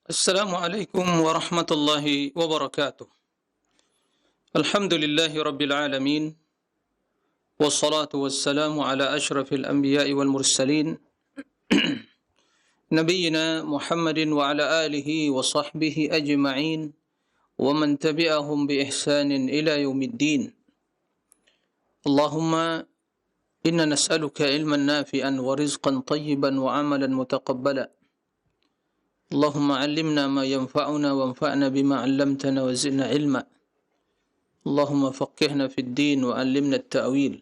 Assalamualaikum warahmatullahi wabarakatuh. Alhamdulillahi rabbil alamin. Wassalatu wassalamu ala ashrafil anbiya'i wal mursalin. Nabiyyina Muhammadin wa ala alihi wa sahbihi ajma'in. Wa man tabi'ahum bi ihsanin ila yaumiddin. Allahumma inna nas'aluka ilman nafi'an wa rizqan tayyiban wa amalan mutaqabbala. Allahumma 'allimna ma yanfa'una wanfa'na bima 'allamtana wa zidna ilma. اللهم فقهنا في الدين وعلمنا التأويل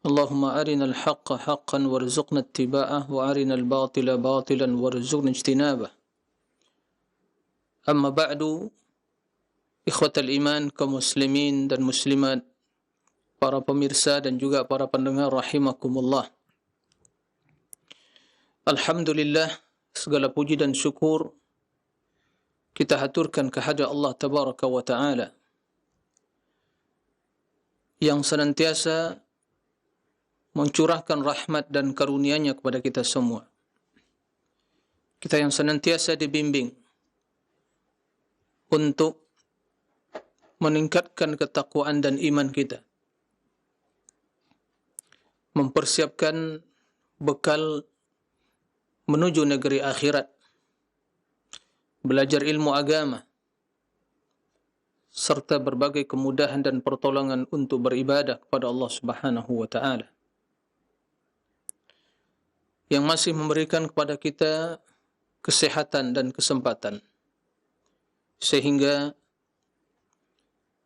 اللهم أرنا الحق حقا وارزقنا اتباعه وأرنا الباطل باطلا وارزقنا اجتنابه أما بعد إخوة الإيمان كمسلمين dan muslimat, para pemirsa dan juga para pendengar rahimakumullah. Alhamdulillah, segala puji dan syukur kita haturkan kehadirat Allah tabaraka wa ta'ala yang senantiasa mencurahkan rahmat dan karunia-Nya kepada kita semua. Kita yang senantiasa dibimbing untuk meningkatkan ketakwaan dan iman kita, mempersiapkan bekal menuju negeri akhirat, belajar ilmu agama, serta berbagai kemudahan dan pertolongan untuk beribadah kepada Allah Subhanahu wa ta'ala, yang masih memberikan kepada kita kesehatan dan kesempatan, sehingga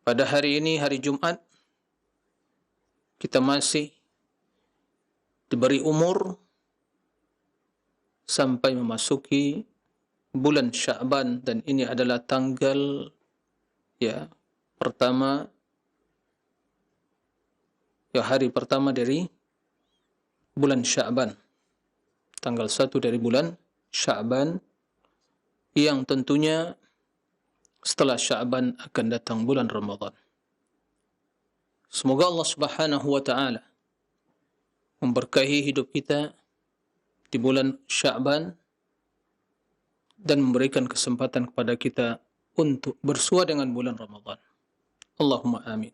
pada hari ini, hari Jumat, kita masih diberi umur sampai memasuki bulan Sya'ban, dan ini adalah tanggal pertama, hari pertama dari bulan Sya'ban, tanggal 1 dari bulan Sya'ban, yang tentunya setelah Sya'ban akan datang bulan Ramadan. Semoga Allah Subhanahu wa ta'ala memberkahi hidup kita di bulan Sya'ban dan memberikan kesempatan kepada kita untuk bersua dengan bulan Ramadan. Allahumma amin.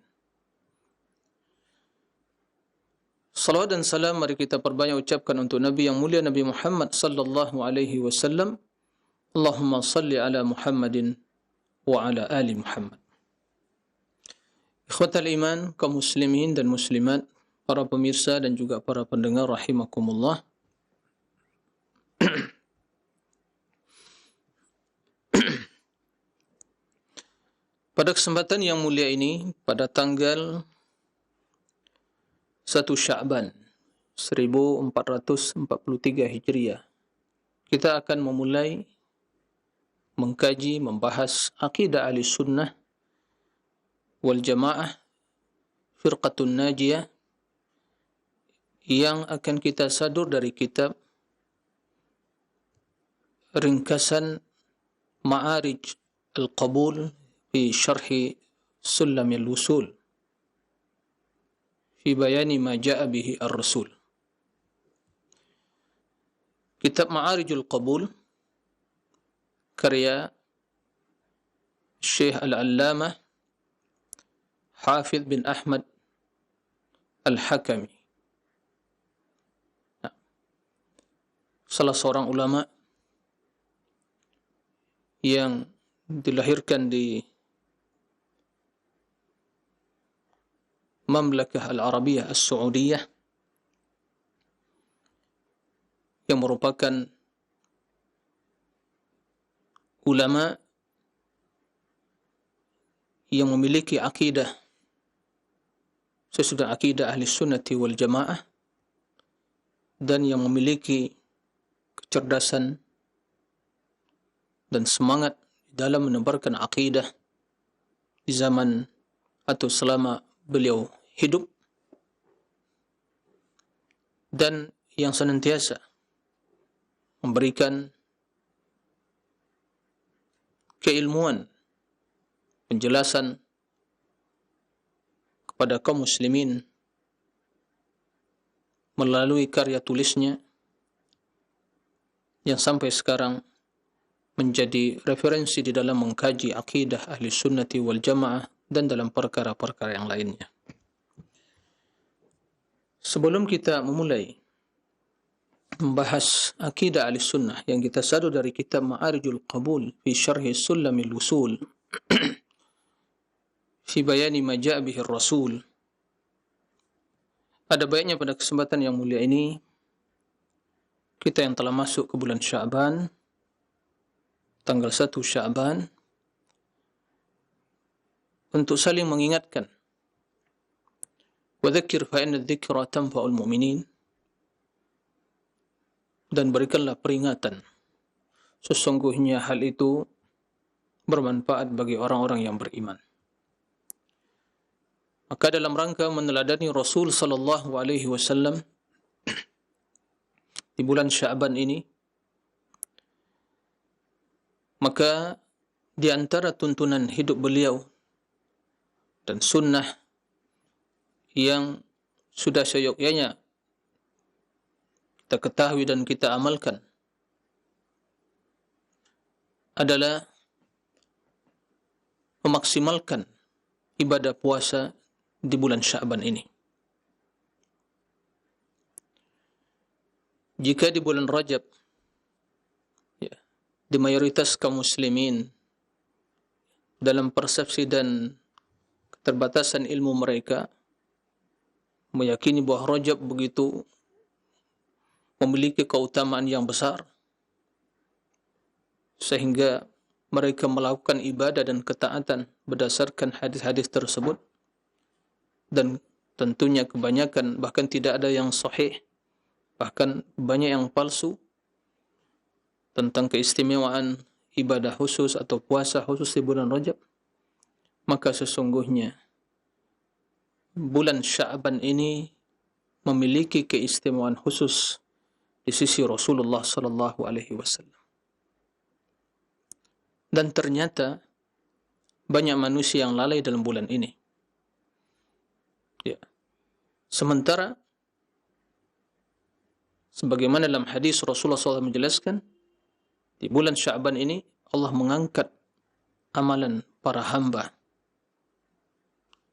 Salawat dan salam mari kita perbanyak ucapkan untuk Nabi yang mulia, Nabi Muhammad sallallahu alaihi wasallam. Allahumma salli ala Muhammadin wa ala ali Muhammad. Ikhwatal iman, kaum muslimin dan muslimat, para pemirsa dan juga para pendengar rahimakumullah. Pada kesempatan yang mulia ini, pada tanggal 1 Sya'ban 1443 Hijriah, kita akan memulai mengkaji, membahas akidah ahli sunnah wal jamaah firqatun najiyah, yang akan kita sadur dari kitab ringkasan Ma'arij al-Qabul fi syarhi Sulamil Wusul fi bayani ma ja'a bihi ar-Rasul. Kitab Ma'arijul Qabul karya Syekh Al-Allamah Hafidh bin Ahmad Al-Hakami, salah seorang ulama yang dilahirkan di Mamlakah Al-Arabiyah As-Saudiyah, yang merupakan ulama yang memiliki akidah sesudah akidah ahli sunnati wal jamaah, dan yang memiliki kecerdasan dan semangat dalam menebarkan akidah di zaman atau selama beliau hidup, dan yang senantiasa memberikan keilmuan, penjelasan kepada kaum muslimin melalui karya tulisnya yang sampai sekarang menjadi referensi di dalam mengkaji akidah ahli sunnati wal jamaah dan dalam perkara-perkara yang lainnya. Sebelum kita memulai membahas akidah ahli sunnah yang kita sadu dari kitab Ma'arijul Qabul fi syarhi Sulamil Usul fi bayani ma ja'a bihi Rasul, ada baiknya pada kesempatan yang mulia ini kita yang telah masuk ke bulan Sya'ban, tanggal 1 Sya'ban, untuk saling mengingatkan. Wa dzakir fa inna dzikra tanfa'ul mu'minin, dan berikanlah peringatan, sesungguhnya hal itu bermanfaat bagi orang-orang yang beriman. Maka dalam rangka meneladani Rasul sallallahu alaihi wasallam di bulan Sya'ban ini, maka di antara tuntunan hidup beliau dan sunnah yang sudah seyogyanya kita ketahui dan kita amalkan adalah memaksimalkan ibadah puasa di bulan Sya'ban ini. Jika di bulan Rajab, di mayoritas kaum muslimin dalam persepsi dan keterbatasan ilmu mereka meyakini bahwa Rajab begitu memiliki keutamaan yang besar, sehingga mereka melakukan ibadah dan ketaatan berdasarkan hadis-hadis tersebut, dan tentunya kebanyakan bahkan tidak ada yang sahih, bahkan banyak yang palsu tentang keistimewaan ibadah khusus atau puasa khusus di bulan Rajab. Maka sesungguhnya bulan Sya'ban ini memiliki keistimewaan khusus di sisi Rasulullah sallallahu alaihi wasallam. Dan ternyata banyak manusia yang lalai dalam bulan ini. Sementara sebagaimana dalam hadis Rasulullah SAW menjelaskan, di bulan Sya'ban ini Allah mengangkat amalan para hamba.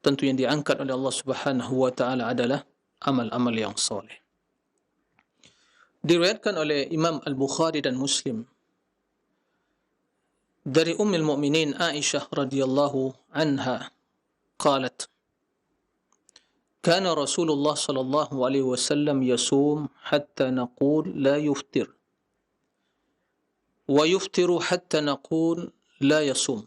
Tentu yang diangkat oleh Allah Subhanahu wa taala adalah amal-amal yang saleh. Diriwayatkan oleh Imam Al-Bukhari dan Muslim dari Ummul Mukminin Aisyah radhiyallahu anha qalat, kana Rasulullah sallallahu alaihi wasallam yasum hatta naqul la yuftir wa yuftiru hatta naqul la yasum.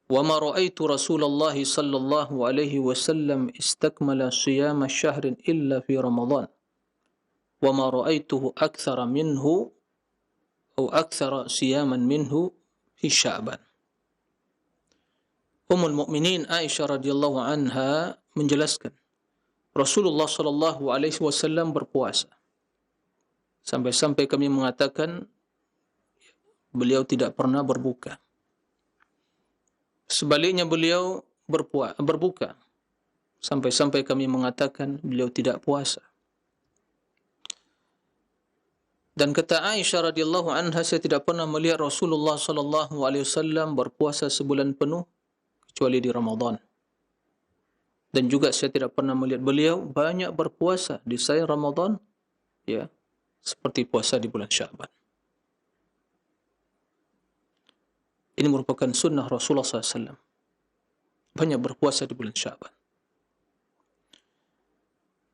وما رأيت رسول الله صلى الله عليه وسلم استكمل صيام شهر إلا في رمضان وما رأيته أكثر منه أو أكثر صياما منه في شعبان. Ummul Mukminin Aisyah radhiyallahu anha menjelaskan, Rasulullah sallallahu alaihi wasallam berpuasa sampai-sampai kami mengatakan beliau tidak pernah berbuka. Sebaliknya beliau berbuka sampai-sampai kami mengatakan beliau tidak puasa. Dan kata Aisyah radhiyallahu anha, saya tidak pernah melihat Rasulullah sallallahu alaihi wasallam berpuasa sebulan penuh kecuali di Ramadan. Dan juga saya tidak pernah melihat beliau banyak berpuasa di selain Ramadan, seperti puasa di bulan Sya'ban. Ini merupakan sunnah Rasulullah SAW. Banyak berpuasa di bulan Sya'ban.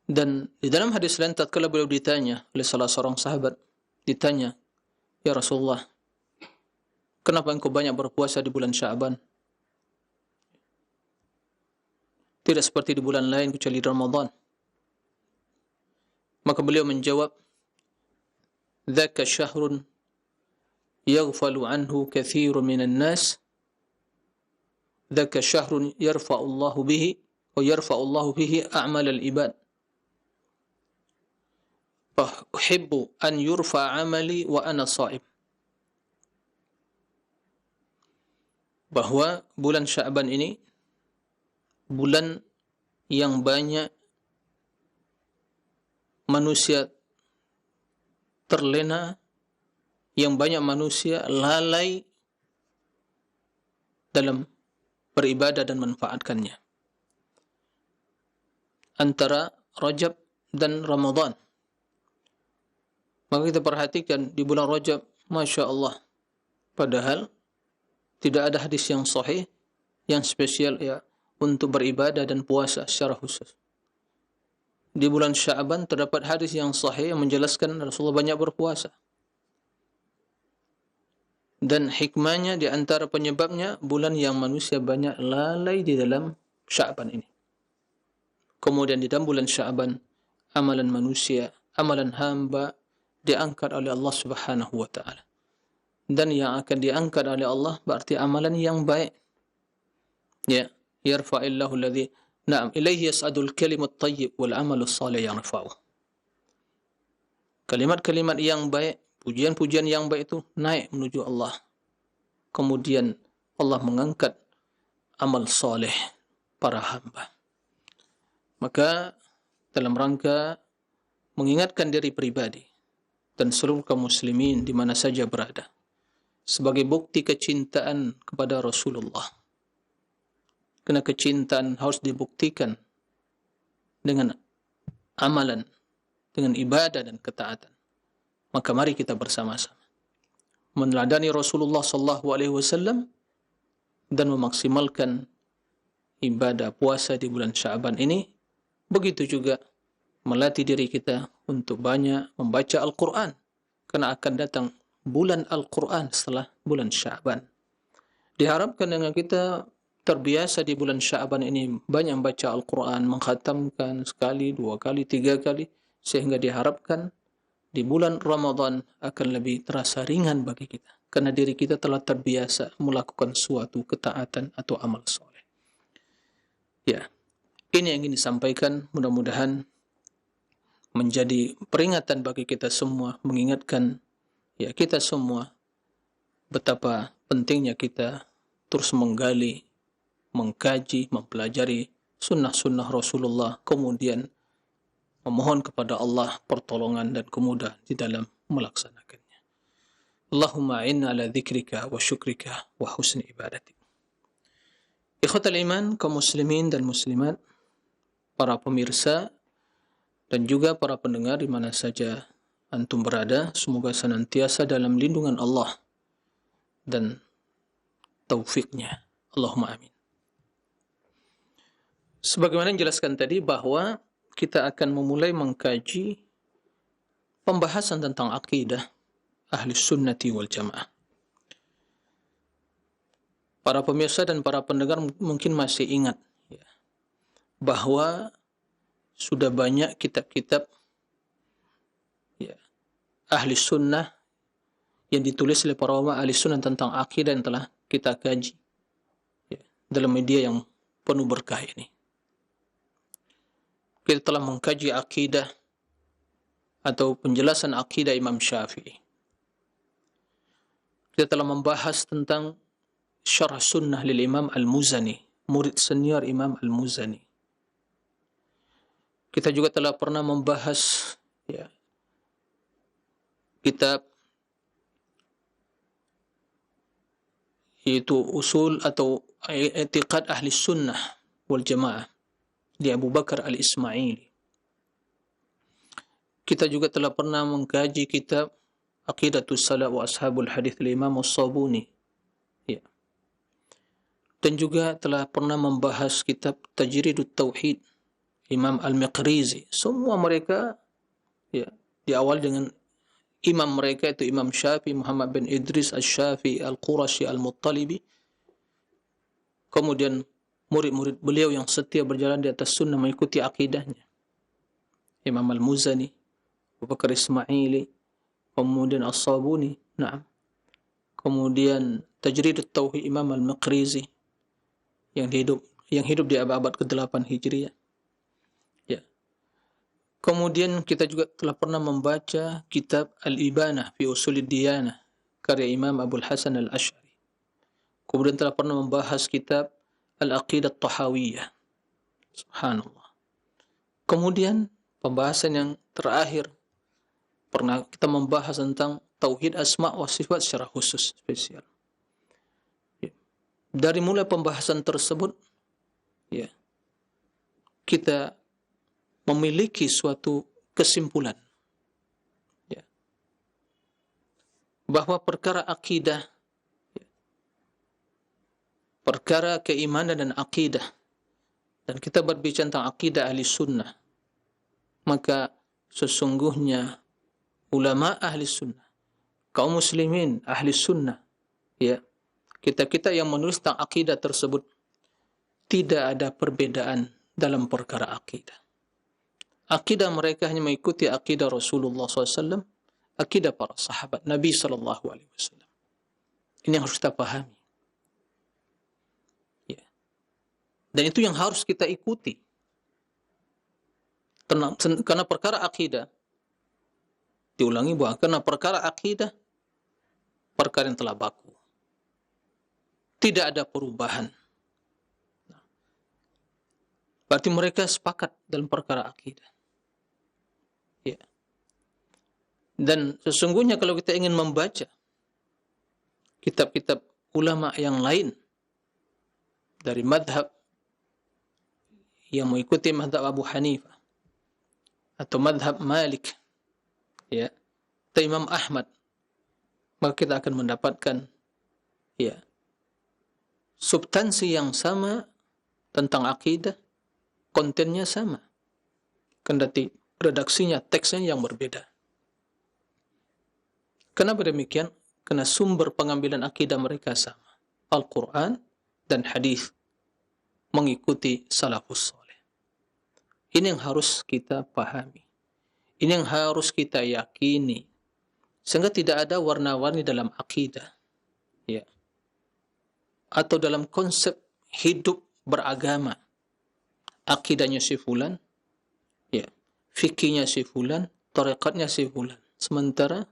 Dan di dalam hadis lain, tatkala beliau ditanya oleh salah seorang sahabat, ditanya, ya Rasulullah, kenapa engkau banyak berpuasa di bulan Sya'ban? Tidak seperti di bulan lain kecuali di Ramadan. Maka beliau menjawab, dzaka syahrun yaghfalu anhu katsirun minan nas, dzaka syahrun yarfa'ullahu bihi wa yarfa'ullahu bihi a'mal al-ibad. Fa uhibbu an yurfa 'amali wa ana sha'im. Bahwa bulan Sya'ban ini bulan yang banyak manusia terlena yang banyak manusia lalai dalam beribadah dan manfaatkannya. Antara Rajab dan Ramadan. Maka kita perhatikan di bulan Rajab, Masya Allah, padahal tidak ada hadis yang sahih, yang spesial ya untuk beribadah dan puasa secara khusus. Di bulan Sya'ban terdapat hadis yang sahih yang menjelaskan Rasulullah banyak berpuasa. Dan hikmahnya di antara penyebabnya bulan yang manusia banyak lalai di dalam Sya'ban ini. Kemudian di dalam bulan Sya'ban, amalan manusia, amalan hamba diangkat oleh Allah Subhanahu wa taala. Dan yang akan diangkat oleh Allah berarti amalan yang baik. Ya, yarfa'illahu alladhi na'am ilaihi yas'adul kalimut thayyib wal 'amalus shalih yarfa'uh. Kalimat-kalimat yang baik, pujian-pujian yang baik itu naik menuju Allah. Kemudian Allah mengangkat amal saleh para hamba. Maka dalam rangka mengingatkan diri pribadi dan seluruh kaum muslimin di mana saja berada sebagai bukti kecintaan kepada Rasulullah. Karena kecintaan harus dibuktikan dengan amalan, dengan ibadah dan ketaatan. Maka mari kita bersama-sama meneladani Rasulullah sallallahu alaihi wasallam dan memaksimalkan ibadah puasa di bulan Sya'ban ini. Begitu juga melatih diri kita untuk banyak membaca Al-Quran, karena akan datang bulan Al-Quran setelah bulan Sya'ban. Diharapkan dengan kita terbiasa di bulan Sya'ban ini banyak membaca Al-Quran, mengkhatamkan sekali, 2 kali, 3 kali, sehingga diharapkan di bulan Ramadan akan lebih terasa ringan bagi kita, karena diri kita telah terbiasa melakukan suatu ketaatan atau amal soleh. Ya, ini yang ingin disampaikan, mudah-mudahan menjadi peringatan bagi kita semua, mengingatkan ya kita semua betapa pentingnya kita terus menggali, mengkaji, mempelajari sunnah-sunnah Rasulullah, kemudian memohon kepada Allah pertolongan dan kemudahan di dalam melaksanakannya. Allahumma inna ala dzikrika wa syukrika wa husni ibadatik. Ikhwatal iman, kaum muslimin dan muslimat, para pemirsa dan juga para pendengar di mana saja antum berada, semoga senantiasa dalam lindungan Allah dan taufiknya. Allahumma amin. Sebagaimana dijelaskan tadi bahwa kita akan memulai mengkaji pembahasan tentang akidah ahli sunnati wal jamaah. Para pemirsa dan para pendengar mungkin masih ingat ya, bahwa sudah banyak kitab-kitab ya, ahli sunnah yang ditulis oleh para ulama ahli sunnah tentang akidah yang telah kita kaji ya, dalam media yang penuh berkah ini. Kita telah mengkaji akidah atau penjelasan akidah Imam Syafi'i. Kita telah membahas tentang syarah sunnah lil Imam Al-Muzani, murid senior Imam Al-Muzani. Kita juga telah pernah membahas ya, kitab yaitu usul atau i'tiqad ahli sunnah wal jamaah di Abu Bakar Al-Ismaili. Kita juga telah pernah mengkaji kitab Aqidatus Salaf wa Ashabul Hadith Imam As-Sabuni. Ya. Dan juga telah pernah membahas kitab Tajridut Tauhid Imam Al-Miqrizi. Semua mereka ya, diawali dengan imam mereka itu Imam Syafi'i Muhammad bin Idris Asy-Syafi'i Al-Qurashi Al-Muttalibi. Kemudian murid-murid beliau yang setia berjalan di atas sunnah mengikuti akidahnya. Imam Al-Muzani, Abu Bakar Ismaili, kemudian As-Sabuni, na'am. Kemudian Tajridut Tauhid Imam Al-Miqrizi yang hidup di abad ke-8 Hijriah. Ya. Kemudian kita juga telah pernah membaca kitab Al-Ibanah fi Usulid Diyanah karya Imam Abul Hasan Al-Asy'ari. Kemudian telah pernah membahas kitab Al-Aqidah Tahawiyah. Subhanallah. Kemudian pembahasan yang terakhir pernah kita membahas tentang tauhid asma wa sifat secara khusus spesial. Ya. Dari mulai pembahasan tersebut, ya, kita memiliki suatu kesimpulan, ya, bahwa perkara akidah, ya, perkara keimanan dan akidah, dan kita berbicara tentang akidah ahli sunnah, maka sesungguhnya ulama ahli sunnah, kaum muslimin ahli sunnah, ya, kita yang menulis tentang akidah tersebut, tidak ada perbedaan dalam perkara akidah. Akidah mereka hanya mengikuti akidah Rasulullah SAW, akidah para sahabat Nabi SAW. Ini yang harus kita pahami. Ya. Dan itu yang harus kita ikuti. Karena perkara akidah, diulangi bahwa karena perkara akidah, perkara yang telah baku. Tidak ada perubahan. Berarti mereka sepakat dalam perkara akidah. Ya. Dan sesungguhnya kalau kita ingin membaca kitab-kitab ulama yang lain dari madhab yang mengikuti madhab Abu Hanifah atau madhab Malik, ya, atau Imam Ahmad, maka kita akan mendapatkan, ya, substansi yang sama tentang akidah, kontennya sama, kendati redaksinya, teksnya yang berbeda. Kenapa demikian? Karena sumber pengambilan akidah mereka sama, Al-Quran dan hadis, mengikuti salafus saleh. Ini yang harus kita pahami, ini yang harus kita yakini, sehingga tidak ada warna-warni dalam akidah, ya, atau dalam konsep hidup beragama. Akidahnya si fulan, ya, fikihnya si fulan, tarekatnya si fulan. Sementara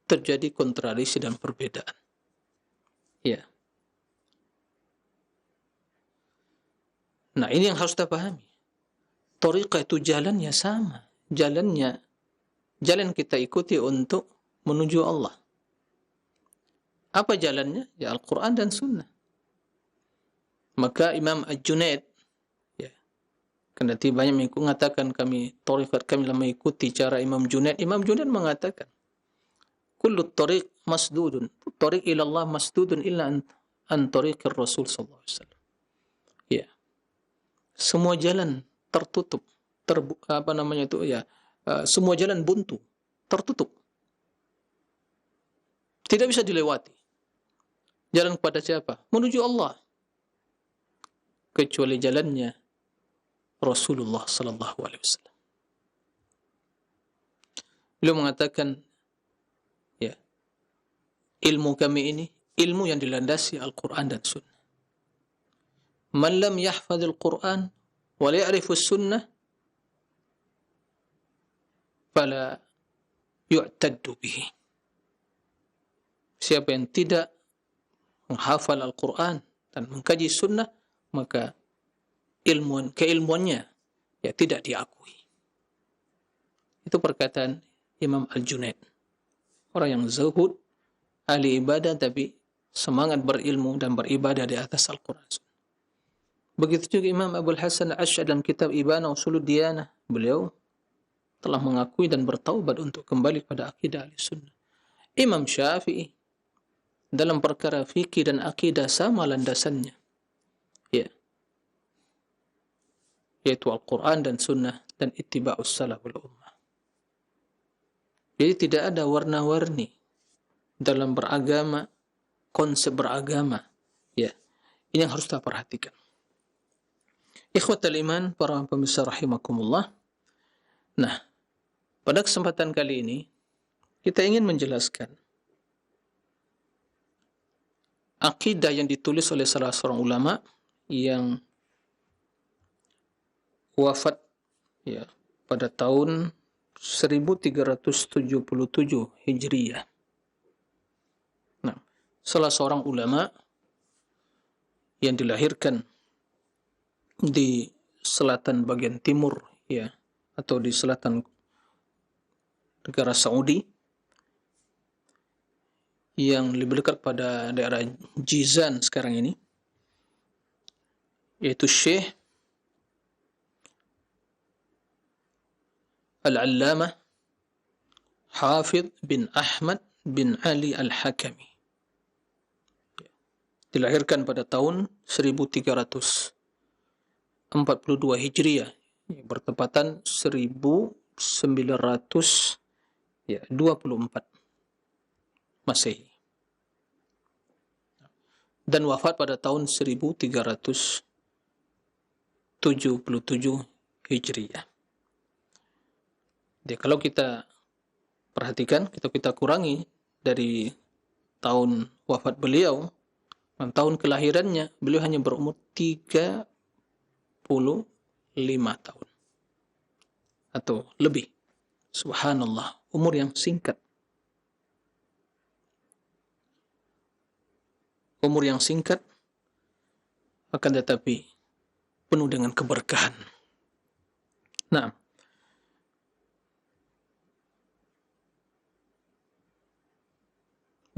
terjadi kontradiksi dan perbedaan. Ya. Nah, ini yang harus kita pahami. Tarekah itu jalannya sama. Jalan kita ikuti untuk menuju Allah. Apa jalannya? Ya, Al-Quran dan Sunnah. Maka Imam Al-Junaid, kendati banyak mengatakan tarekat kami mengikuti cara Imam Junaid. Imam Junaid mengatakan, kullu tariq masdudun, tariq ila Allah masdudun illa an tariqir Rasul sallallahu alaihi wasallam. Ya. Semua jalan tertutup, semua jalan buntu, tertutup. Tidak bisa dilewati. Jalan kepada siapa? Menuju Allah. Kecuali jalannya Rasulullah sallallahu alaihi wasallam. Beliau mengatakan, ya, ilmu kami ini ilmu yang dilandasi Al-Quran dan Sunnah. Man lam yahfadil Quran wa la ya'rifus sunnah fala yu'taddu bihi. Siapa yang tidak menghafal Al-Quran dan mengkaji sunnah, maka keilmuannya, ya, tidak diakui. Itu perkataan Imam Al-Junaid. Orang yang zuhud, ahli ibadah, tapi semangat berilmu dan beribadah di atas Al-Quran. Begitu juga Imam Abul Hasan Al-Asy'ari dalam kitab Ibana Usulud Diyanah. Beliau telah mengakui dan bertaubat untuk kembali pada akidah Ahlussunnah. Imam Syafi'i dalam perkara fikih dan akidah sama landasannya, ya, yaitu Al-Quran dan Sunnah dan ittiba'us salaful ummah. Jadi tidak ada warna-warni dalam beragama, konsep beragama. Ya, ini yang harus kita perhatikan. Ikhwatal iman, para pemirsa rahimakumullah. Nah, pada kesempatan kali ini kita ingin menjelaskan akidah yang ditulis oleh salah seorang ulama yang wafat, ya, pada tahun 1377 Hijriyah. Nah, salah seorang ulama yang dilahirkan di selatan bagian timur, ya, atau di selatan negara Saudi, yang lebih dekat pada daerah Jizan sekarang ini, yaitu Syekh Al-Allamah Hafidh bin Ahmad bin Ali Al-Hakami. Dilahirkan pada tahun 1342 Hijriah, bertepatan 1924 Masehi, dan wafat pada tahun 1377 Hijriah. Jadi kalau kita perhatikan, kita kurangi dari tahun wafat beliau dan tahun kelahirannya, beliau hanya berumur 35 tahun atau lebih. Subhanallah, umur yang singkat. Umur yang singkat, akan tetapi penuh dengan keberkahan. Nah,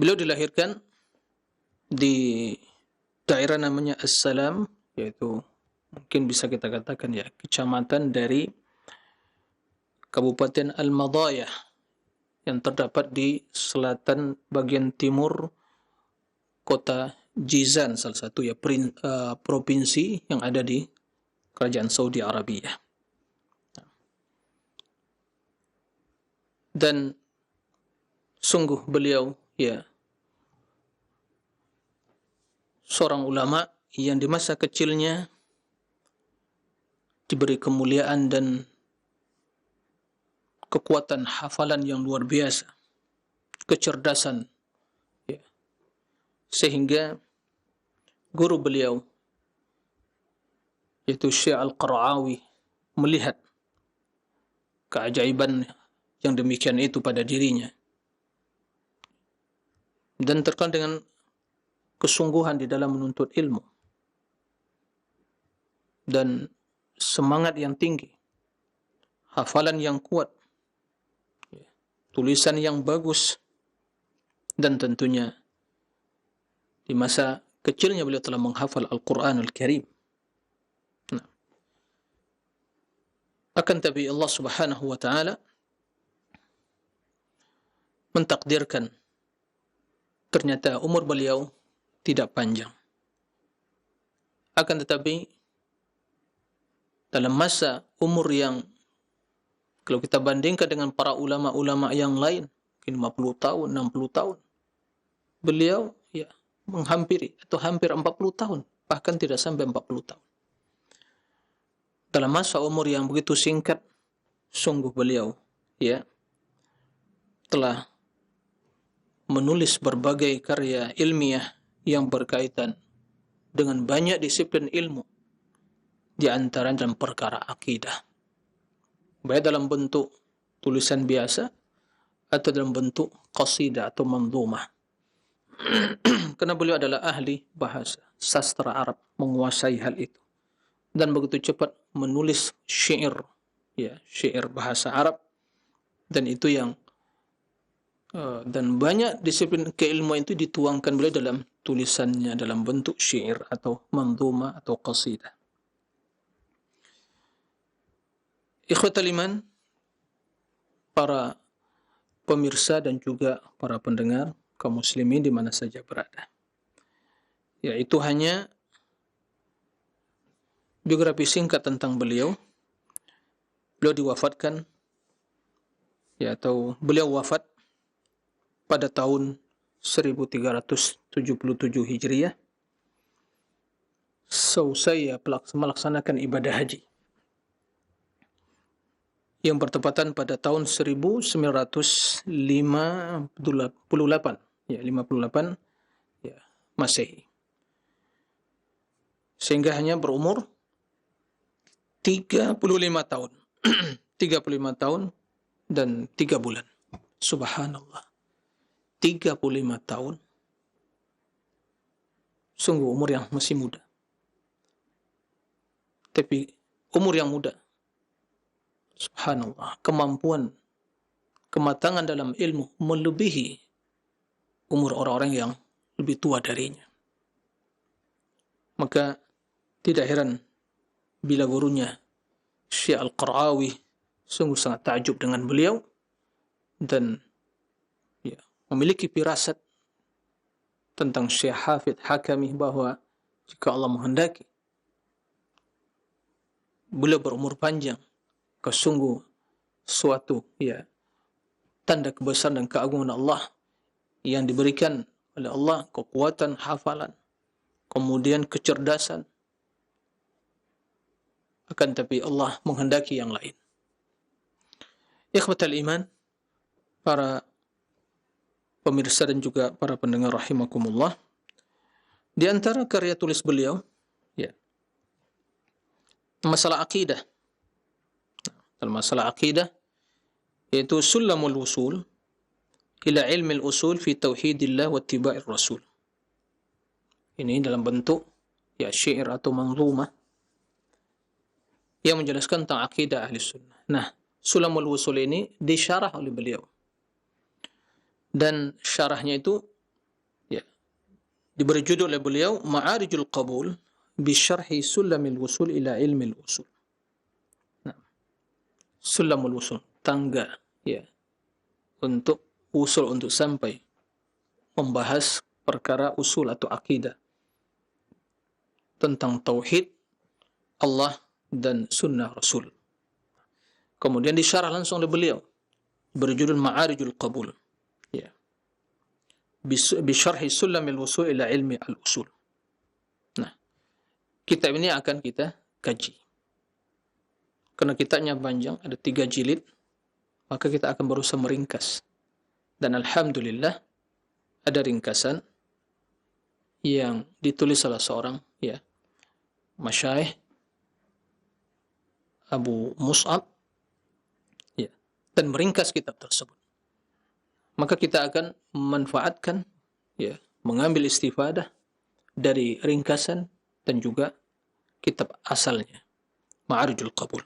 beliau dilahirkan di daerah namanya As-Salam, yaitu mungkin bisa kita katakan ya kecamatan dari Kabupaten Al-Madayah yang terdapat di selatan bagian timur kota Jizan, salah satu ya provinsi yang ada di Kerajaan Saudi Arabia. Dan sungguh beliau ya seorang ulama yang di masa kecilnya diberi kemuliaan dan kekuatan hafalan yang luar biasa, kecerdasan, ya, sehingga guru beliau yaitu Syekh Al-Qara'awi melihat keajaiban yang demikian itu pada dirinya dan terkenal dengan kesungguhan di dalam menuntut ilmu dan semangat yang tinggi, hafalan yang kuat, tulisan yang bagus, dan tentunya di masa kecilnya beliau telah menghafal Al-Quranul Karim. Nah, akan tapi Allah Subhanahu wa Ta'ala mentakdirkan ternyata umur beliau tidak panjang. Akan tetapi dalam masa umur yang kalau kita bandingkan dengan para ulama-ulama yang lain, mungkin 50 tahun, 60 tahun, beliau ya menghampiri atau hampir 40 tahun, bahkan tidak sampai 40 tahun. Dalam masa umur yang begitu singkat, sungguh beliau ya telah menulis berbagai karya ilmiah yang berkaitan dengan banyak disiplin ilmu, di antara dalam perkara akidah, baik dalam bentuk tulisan biasa atau dalam bentuk qasidah atau manzumah. Karena beliau adalah ahli bahasa sastra Arab, menguasai hal itu dan begitu cepat menulis syair, ya, syair bahasa Arab, dan itu yang dan banyak disiplin keilmuan itu dituangkan beliau dalam tulisannya dalam bentuk syair atau manzumah atau qasidah. Ikhwatal iman, para pemirsa dan juga para pendengar kaum muslimin di mana saja berada. Ya, itu hanya biografi singkat tentang beliau. Beliau diwafatkan ya atau beliau wafat pada tahun 1377 Hijriah seusai melaksanakan ibadah haji yang bertepatan pada tahun 1958 ya 58 ya Masehi, sehingga hanya berumur 35 tahun 35 tahun dan 3 bulan. Subhanallah, 35 tahun, sungguh umur yang masih muda, tapi umur yang muda, subhanallah, kemampuan, kematangan dalam ilmu melebihi umur orang-orang yang lebih tua darinya. Maka tidak heran bila gurunya Syekh Al-Qara'awi sungguh sangat takjub dengan beliau dan ya, memiliki firasat tentang Syekh Hafidh Hakami bahwa jika Allah menghendaki beliau berumur panjang, kesungguh suatu ya tanda kebesaran dan keagungan Allah yang diberikan oleh Allah, kekuatan hafalan, kemudian kecerdasan. Akan tapi Allah menghendaki yang lain. Ikhwatal iman, para pemirsa dan juga para pendengar rahimakumullah, di antara karya tulis beliau ya, masalah akidah. Dalam masalah akidah yaitu Sulamul Usul ila ilmi al-usul fi tauhidillah wa ittiba'ir rasul. Ini dalam bentuk ya syair atau manzumah yang menjelaskan tentang akidah ahli sunnah. Nah, Sulamul Usul ini disyarah oleh beliau. Dan syarahnya itu ya diberi judul oleh beliau Ma'arijul Qabul bi syarhi Sulamil Usul ila ilmi al-usul. Nah, Sulamul Usul, tangga ya untuk usul, untuk sampai membahas perkara usul atau akidah tentang tauhid Allah dan sunnah Rasul. Kemudian disyarah langsung oleh beliau berjudul Ma'arijul Qabul ya bisyarhi Sulamil Usul ila ilmi al-usul. Nah, kitab ini akan kita kaji karena kitabnya panjang, ada 3 jilid, maka kita akan berusaha meringkas. Dan alhamdulillah ada ringkasan yang ditulis salah seorang ya masyayikh Abu Mus'ab ya, dan meringkas kitab tersebut. Maka kita akan memanfaatkan ya, mengambil istifadah dari ringkasan dan juga kitab asalnya Ma'arijul Qabul.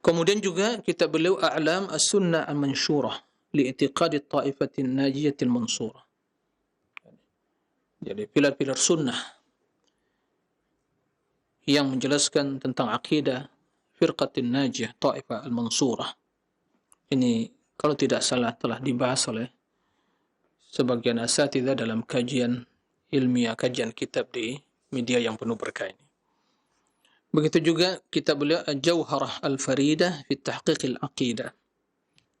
Kemudian juga kitab beliau A'lam As-Sunnah Al-Mansyurah li'itiqadi Ta'ifatin Najiyatil Mansurah. Jadi pilar-pilar sunnah yang menjelaskan tentang akidah Firqatin Najiyah Ta'ifah Al-Mansurah. Ini kalau tidak salah telah dibahas oleh sebagian asatidzah dalam kajian ilmiah, kajian kitab di media yang penuh berkah ini. Begitu juga kitab beliau Al-Jawharah Al-Faridah fi Tahqiq Al-Aqidah.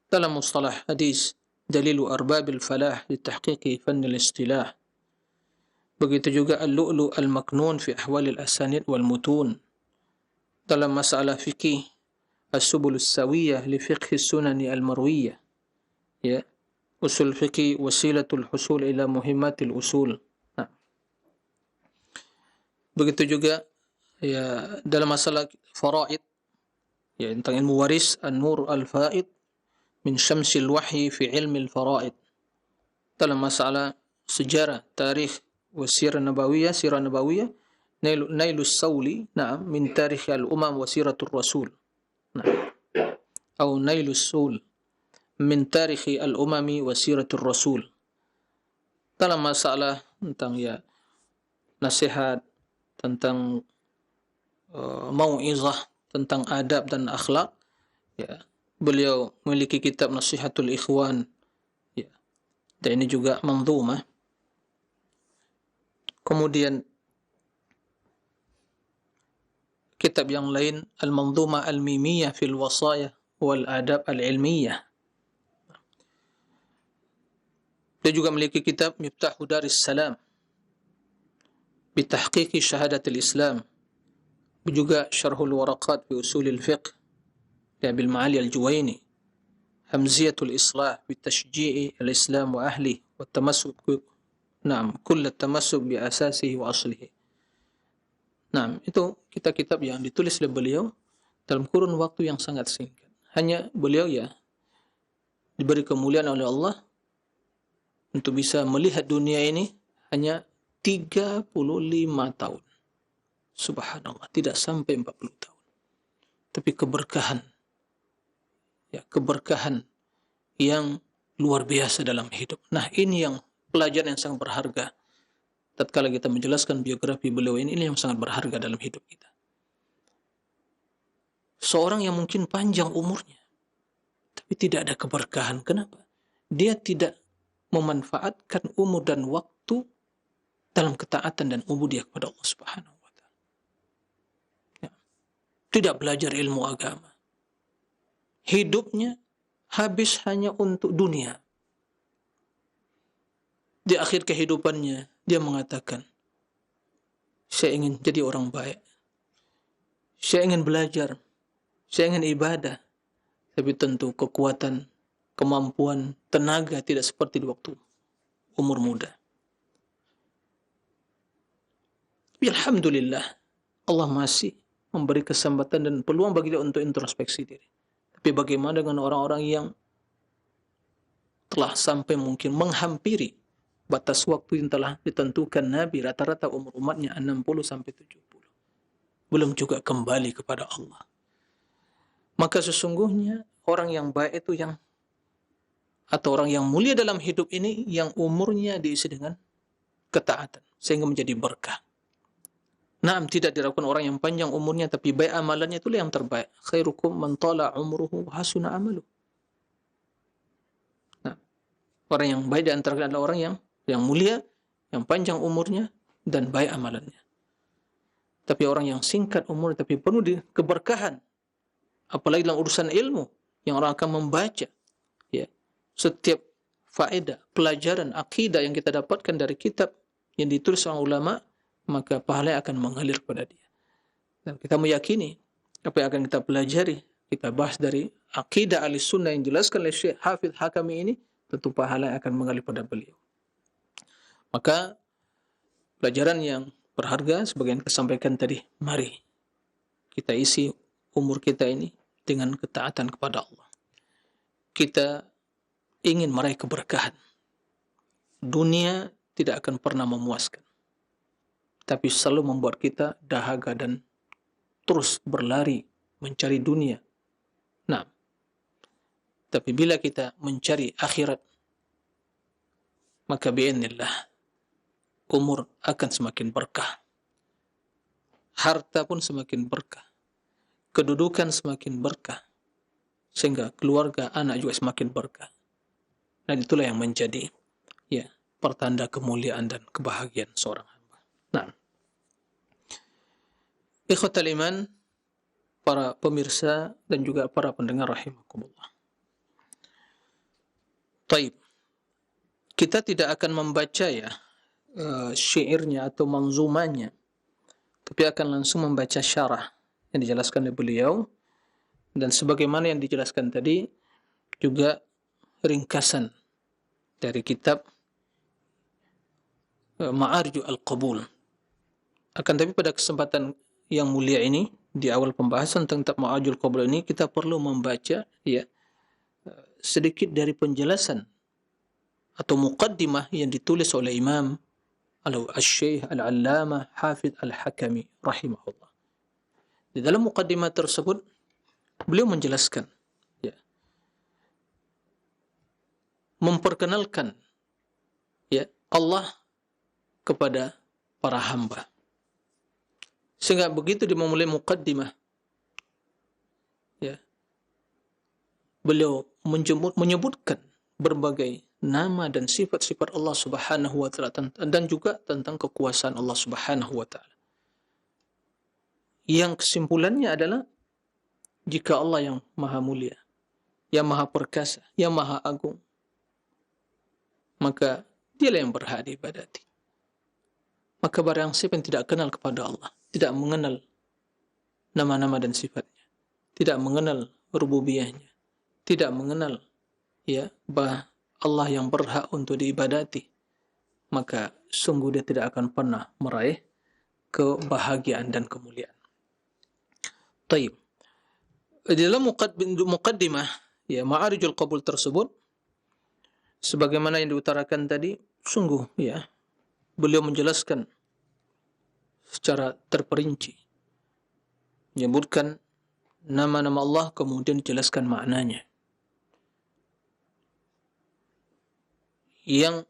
Dalam mustalah hadis Dalilu Arbabil Falah li Tahqiq Fann Al-Istilah. Begitu juga Al-Lu'lu' Al-Maknun fi Ahwal Al-Asanid wal Mutun. Dalam masalah fikih As-Subul As-Sawiyah li Fiqh As-Sunani Al-Marwiyah. Ya, usul fikih wasilatul husul ila muhimmatil usul. Nah. Begitu juga ya dalam masalah faraid ya tentang ilmu waris An-Nur Al-Faid min Syamsil Wahyi fi ilmi al-faraid. Dalam masalah sejarah, tarikh wasirah nabawiyah, sirah nabawiyah, Nailus Sawli, na'am, min tarikh al-umam wa siratul rasul. Nah, atau Nailus Sul min tarikh al-umami wa siratul rasul. Dalam masalah tentang ya nasihat, tentang mau'izah, tentang adab dan akhlak ya, beliau memiliki kitab Nasihatul Ikhwan ya, dan ini juga manzumah. Kemudian kitab yang lain Al-Manzumah Al-Mimiyah fil Wasayah wal Adab Al-Ilmiyah. Dia juga memiliki kitab Miftahu Daris Salam bitahqiqi Syahadatul Islam. Juga Syarhul Waraqat fi Usulil Fiqh ya bil Ma'ali Al-Juwaini. Hamziyatul Islah bitashji'i al-Islam wa ahli wa tamassuk kull at-tamassuk bi asasihi wa aslihi. Nah, itu kitab-kitab yang ditulis oleh beliau dalam kurun waktu yang sangat singkat. Hanya beliau ya diberi kemuliaan oleh Allah untuk bisa melihat dunia ini hanya 35 tahun. Subhanallah, tidak sampai 40 tahun. Tapi keberkahan ya, keberkahan yang luar biasa dalam hidup. Nah, ini yang pelajaran yang sangat berharga. Tatkala kita menjelaskan biografi beliau ini yang sangat berharga dalam hidup kita. Seorang yang mungkin panjang umurnya, tapi tidak ada keberkahan. Kenapa? Dia tidak memanfaatkan umur dan waktu dalam ketaatan dan ubudiyah kepada Allah Subhanahu wa taala. Ya. Tidak belajar ilmu agama. Hidupnya habis hanya untuk dunia. Di akhir kehidupannya, dia mengatakan, saya ingin jadi orang baik. Saya ingin belajar. Saya ingin ibadah. Tapi tentu kekuatan, kemampuan, tenaga tidak seperti di waktu umur muda. Tapi alhamdulillah, Allah masih memberi kesempatan dan peluang bagi dia untuk introspeksi diri. Tapi bagaimana dengan orang-orang yang telah sampai mungkin menghampiri batas waktu yang telah ditentukan Nabi, rata-rata umur umatnya 60-70. Belum juga kembali kepada Allah. Maka sesungguhnya orang yang baik itu atau orang yang mulia dalam hidup ini yang umurnya diisi dengan ketaatan sehingga menjadi berkah. Naam, tidak diragukan orang yang panjang umurnya tapi baik amalannya, itulah yang terbaik. Khairukum man tala umruhu hasuna amalu. Nah, orang yang baik di antara kalian adalah orang yang mulia, yang panjang umurnya dan baik amalannya. Tapi orang yang singkat umur tapi penuh di keberkahan, apalagi dalam urusan ilmu yang orang akan membaca, ya, setiap faedah, pelajaran, akidah yang kita dapatkan dari kitab yang ditulis oleh ulama, maka pahala akan mengalir kepada dia. Dan kita meyakini apa yang akan kita pelajari, kita bahas dari akidah Ahlussunnah yang dijelaskan oleh Syekh Hafidz Hakami ini, tentu pahala akan mengalir pada beliau. Maka pelajaran yang berharga sebagaimana kita sampaikan tadi, mari kita isi umur kita ini dengan ketaatan kepada Allah. Kita ingin meraih keberkahan. Dunia tidak akan pernah memuaskan, tapi selalu membuat kita dahaga dan terus berlari mencari dunia. Nah, tapi bila kita mencari akhirat, maka bi'idznillah umur akan semakin berkah. Harta pun semakin berkah. Kedudukan semakin berkah. Sehingga keluarga, anak juga semakin berkah. Dan itulah yang menjadi pertanda kemuliaan dan kebahagiaan seorang hamba. Nah, ikhwatal iman, para pemirsa dan juga para pendengar rahimakumullah. Taib. Kita tidak akan membaca syairnya atau manzumanya, tapi akan langsung membaca syarah yang dijelaskan oleh beliau, dan sebagaimana yang dijelaskan tadi juga ringkasan dari kitab Ma'arju Al-Qabul. Akan tapi pada kesempatan yang mulia ini, di awal pembahasan tentang Ma'arju Al-Qabul ini, kita perlu membaca sedikit dari penjelasan atau muqaddimah yang ditulis oleh Imam Al-Syekh Al-Allamah Hafidz Al-Hakami rahimahullah. Di dalam muqaddimah tersebut beliau menjelaskan, memperkenalkan Allah kepada para hamba. Sehingga begitu dia memulai muqaddimah, beliau menyebutkan berbagai nama dan sifat-sifat Allah Subhanahu wa taala dan juga tentang kekuasaan Allah Subhanahu wa taala. Yang kesimpulannya adalah jika Allah yang maha mulia, yang maha perkasa, yang maha agung, maka dialah yang berhak diibadati. Maka barang siapa yang tidak kenal kepada Allah, tidak mengenal nama-nama dan sifatnya, tidak mengenal rububiyahnya, tidak mengenal Allah yang berhak untuk diibadati, maka sungguh dia tidak akan pernah meraih kebahagiaan dan kemuliaan. Taib. Di dalam muqaddimah Ma'arijul Qabul tersebut, sebagaimana yang diutarakan tadi, sungguh beliau menjelaskan secara terperinci, menyebutkan nama-nama Allah kemudian dijelaskan maknanya. yang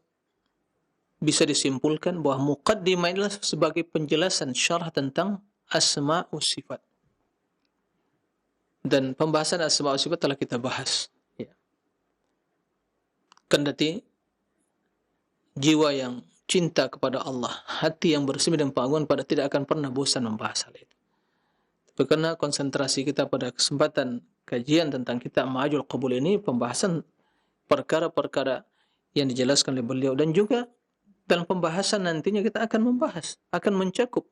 bisa disimpulkan bahwa muqaddimah adalah sebagai penjelasan syarah tentang asma wa sifat. Dan pembahasan asma wa sifat telah kita bahas. Ya. Kendati jiwa yang cinta kepada Allah, hati yang bersih dan pengagungan pada tidak akan pernah bosan membahas hal itu. Tapi karena konsentrasi kita pada kesempatan kajian tentang kitab Ma'ajul Qabul ini, pembahasan perkara-perkara yang dijelaskan oleh beliau, dan juga dalam pembahasan nantinya kita akan membahas, akan mencakup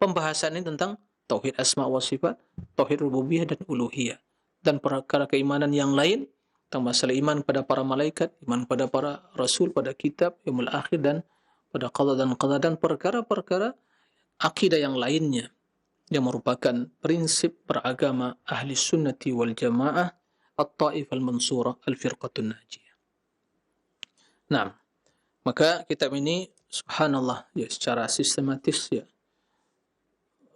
pembahasan ini tentang tauhid asma wa sifat, tauhid rububiyah dan uluhiyah, dan perkara keimanan yang lain tentang masalah iman pada para malaikat, iman pada para rasul, pada kitab, yaumul akhir, dan pada qada dan qadar, dan perkara-perkara akidah yang lainnya yang merupakan prinsip beragama ahli sunnati wal jamaah at-taifah al-mansurah al-firqatun najiyah. Nah, maka kitab ini subhanallah ya secara sistematis ya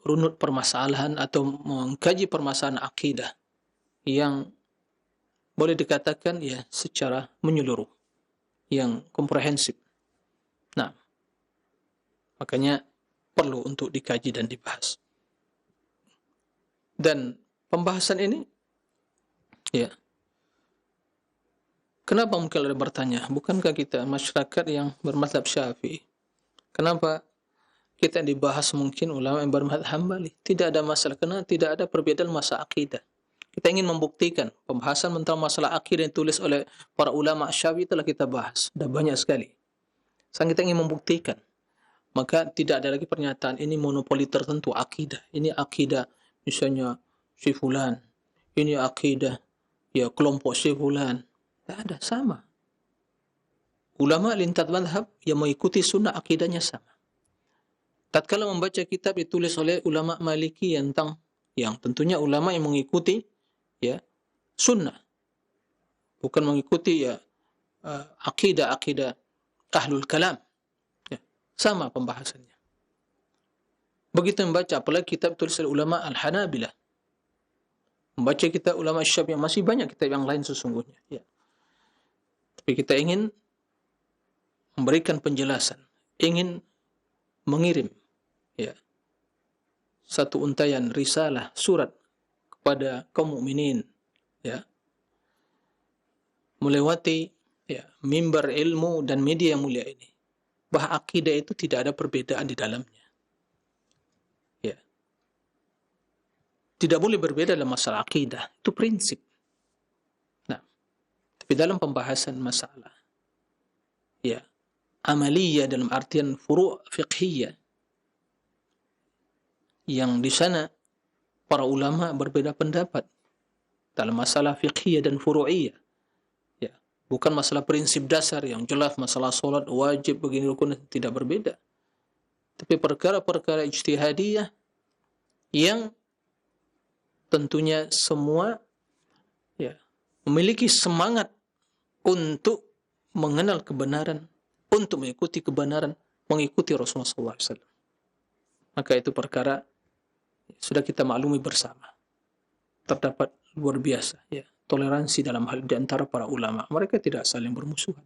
runut permasalahan atau mengkaji permasalahan akidah yang boleh dikatakan ya secara menyeluruh, yang komprehensif. Nah, makanya perlu untuk dikaji dan dibahas. Dan pembahasan ini ya, kenapa mungkin ada bertanya, bukankah kita masyarakat yang bermadzhab Syafi'i, kenapa kita dibahas mungkin ulama yang bermadzhab Hambali? Tidak ada masalah, karena tidak ada perbedaan masalah akidah. Kita ingin membuktikan pembahasan tentang masalah akidah yang ditulis oleh para ulama Syafi'i telah kita bahas, sudah banyak sekali. Sang kita ingin membuktikan, maka tidak ada lagi pernyataan ini monopoli tertentu akidah. Ini akidah misalnya si fulan, ini akidah ya kelompok si fulan. Tidak ada, sama. Ulama lintas madhab yang mengikuti sunnah akidahnya sama. Tatkala membaca kitab ditulis oleh ulama Maliki tentang yang tentunya ulama yang mengikuti ya sunnah, bukan mengikuti ya akidah ahlul kalam. Ya, sama pembahasannya. Begitu membaca apalagi kitab tulis oleh ulama Al-Hanabilah. Membaca kitab ulama Syafi'i, masih banyak kitab yang lain sesungguhnya, ya. Tapi kita ingin memberikan penjelasan, ingin mengirim ya satu untayan risalah surat kepada kaum mukminin ya, melewati ya mimbar ilmu dan media yang mulia ini, bahwa akidah itu tidak ada perbedaan di dalamnya. Ya. Tidak boleh berbeda dalam masalah akidah, itu prinsip. Nah, tapi dalam pembahasan masalah ya amaliyah dalam artian furu' fiqhiyah, yang di sana para ulama berbeda pendapat dalam masalah fiqhiyah dan furu'iyah. Ya, bukan masalah prinsip dasar yang jelas, masalah solat wajib begini rukun, tidak berbeda. Tapi perkara-perkara ijtihadiyah yang tentunya semua ya memiliki semangat untuk mengenal kebenaran, untuk mengikuti kebenaran, mengikuti Rasulullah SAW. Maka itu perkara sudah kita maklumi bersama. Terdapat luar biasa ya toleransi dalam hal di antara para ulama. Mereka tidak saling bermusuhan.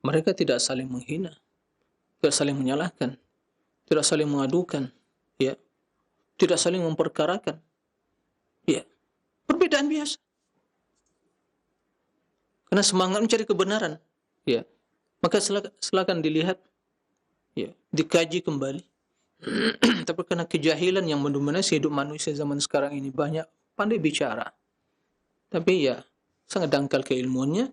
Mereka tidak saling menghina, tidak saling menyalahkan, tidak saling mengadukan, ya, tidak saling memperkarakan. Ya, perbedaan biasa. Karena semangat mencari kebenaran, ya. Maka silakan dilihat, ya, dikaji kembali. Tapi karena kejahilan yang mendominasi hidup manusia zaman sekarang ini, banyak pandai bicara, tapi ya sangat dangkal keilmuannya,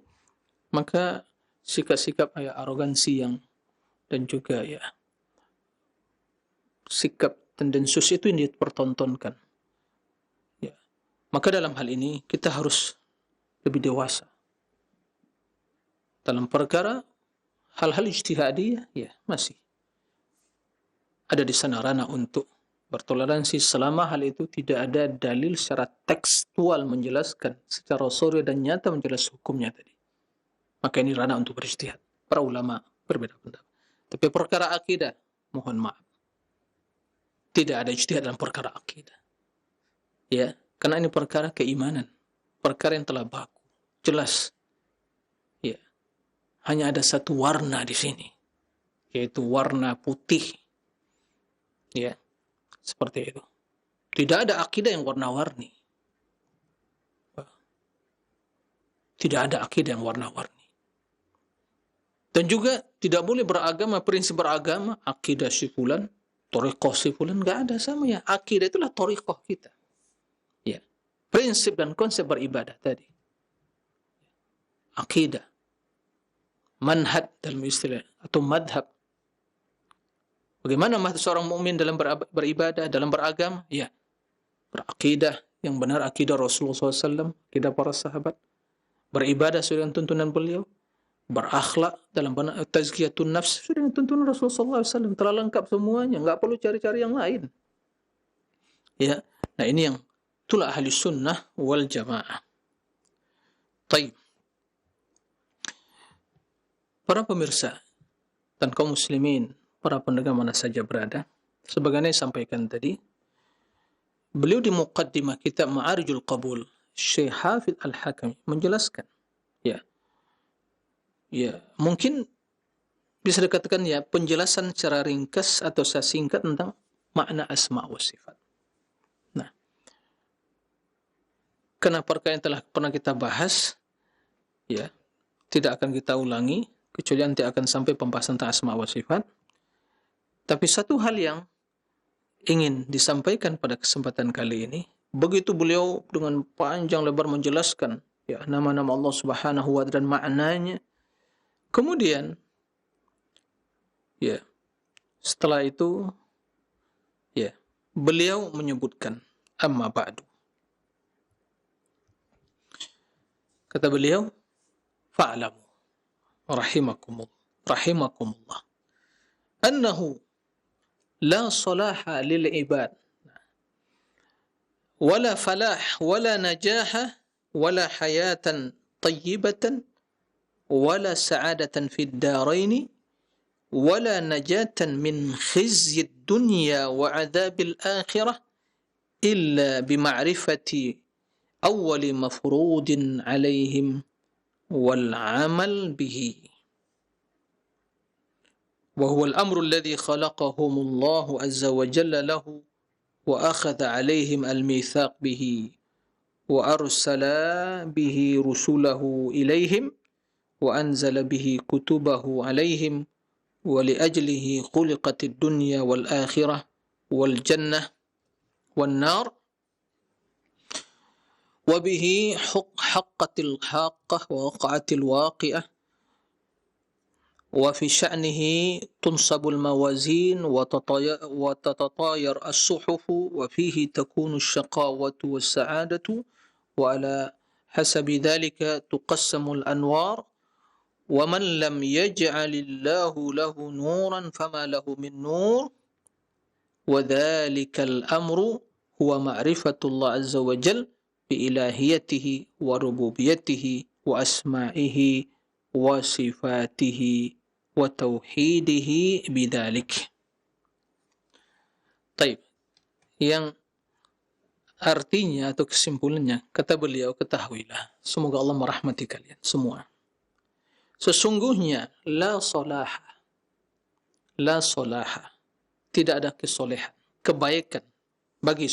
maka sikap-sikap ya arogansi yang dan juga ya sikap tendensius itu yang dipertontonkan. Ya. Maka dalam hal ini kita harus lebih dewasa dalam perkara hal-hal ijtihadiyah, ya masih ada di sana ranah untuk bertoleransi selama hal itu tidak ada dalil secara tekstual menjelaskan secara suri dan nyata menjelaskan hukumnya tadi. Maka ini ranah untuk berijtihad. Para ulama berbeda pendapat. Tapi perkara akidah, mohon maaf, tidak ada ijtihad dalam perkara akidah. Ya, karena ini perkara keimanan, perkara yang telah baku, jelas. Ya, hanya ada satu warna di sini, yaitu warna putih. Ya, seperti itu. Tidak ada akidah yang warna-warni. Tidak ada akidah yang warna-warni. Dan juga tidak boleh beragama, prinsip beragama, akidah si fulan, thariqah si fulan, nggak ada sama ya. Akidah itulah thariqah kita. Ya. Prinsip dan konsep beribadah tadi. Akidah. Manhaj dalam istilah, atau madhab. Bagaimana seorang mukmin dalam beribadah, dalam beragama? Ya. Berakidah yang benar, akidah Rasulullah SAW, akidah para sahabat. Beribadah sesuai dengan tuntunan beliau. Berakhlak dalam tazkiyatun nafs sesuai dengan tuntunan Rasulullah SAW. Telah lengkap semuanya, nggak perlu cari-cari yang lain. Ya, nah ini yang itulah ahli sunnah wal jamaah. Taib. Para pemirsa dan kaum muslimin, para pendengar mana saja berada, sebagaimana saya sampaikan tadi, beliau di muqaddimah kitab Ma'arijul Qabul, Syekh Hafidz Al-Hakami menjelaskan, ya, mungkin bisa dikatakan ya penjelasan secara ringkas atau secara singkat tentang makna asma wa sifat. Nah, karena perkara yang telah pernah kita bahas, ya, tidak akan kita ulangi, kecuali nanti akan sampai pembahasan tentang asma wa sifat. Tapi satu hal yang ingin disampaikan pada kesempatan kali ini, begitu beliau dengan panjang lebar menjelaskan ya nama-nama Allah Subhanahu wa ta'ala dan maknanya. Kemudian ya setelah itu ya beliau menyebutkan amma ba'du. Kata beliau, fa'lamu rahimakumullah annahu la salaha lil ibad wala falah wala najaha wala hayatan tayyibatan wala sa'adatan fid darain wala najatan min khizyid dunya wa 'adzabil akhirah illa bima'rifati awwali mafrudin 'alaihim wal 'amal bihi. وهو الأمر الذي خلقهم الله عز وجل له وأخذ عليهم الميثاق به وأرسل به رسله إليهم وأنزل به كتبه عليهم ولأجله خلقت الدنيا والآخرة والجنة والنار وبه حقت الحاقة ووقعت الواقعة وفي شأنه تنصب الموازين وتتطاير الصحف وفيه تكون الشقاوة والسعادة وعلى حسب ذلك تقسم الأنوار ومن لم يجعل الله له نورا فما له من نور وذلك الأمر هو معرفة الله عز وجل بإلهيته وربوبيته وأسمائه وصفاته وتوحيده بذلك. Taib. Yang artinya atau kesimpulannya, kata beliau, ketahuilah, semoga Allah merahmati kalian semua. Sesungguhnya la solaha, tidak ada kesolehan, kebaikan bagi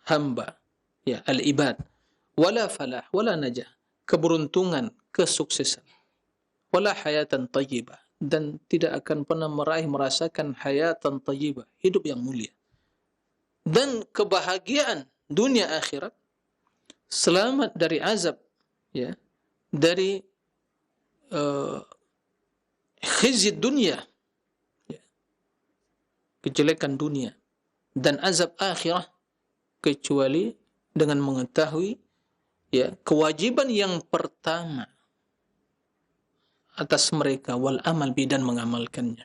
hamba, ya, al-ibad, wala falah, wala najah, keberuntungan, kesuksesan, wala hayatan tayyibah, dan tidak akan pernah merasakan hayatan tayyibah, hidup yang mulia, dan kebahagiaan dunia akhirat, selamat dari azab, ya, dari khizyid dunia, ya, kejelekan dunia, dan azab akhirah, kecuali dengan mengetahui ya kewajiban yang pertama atas mereka wal amal bi, dan mengamalkannya.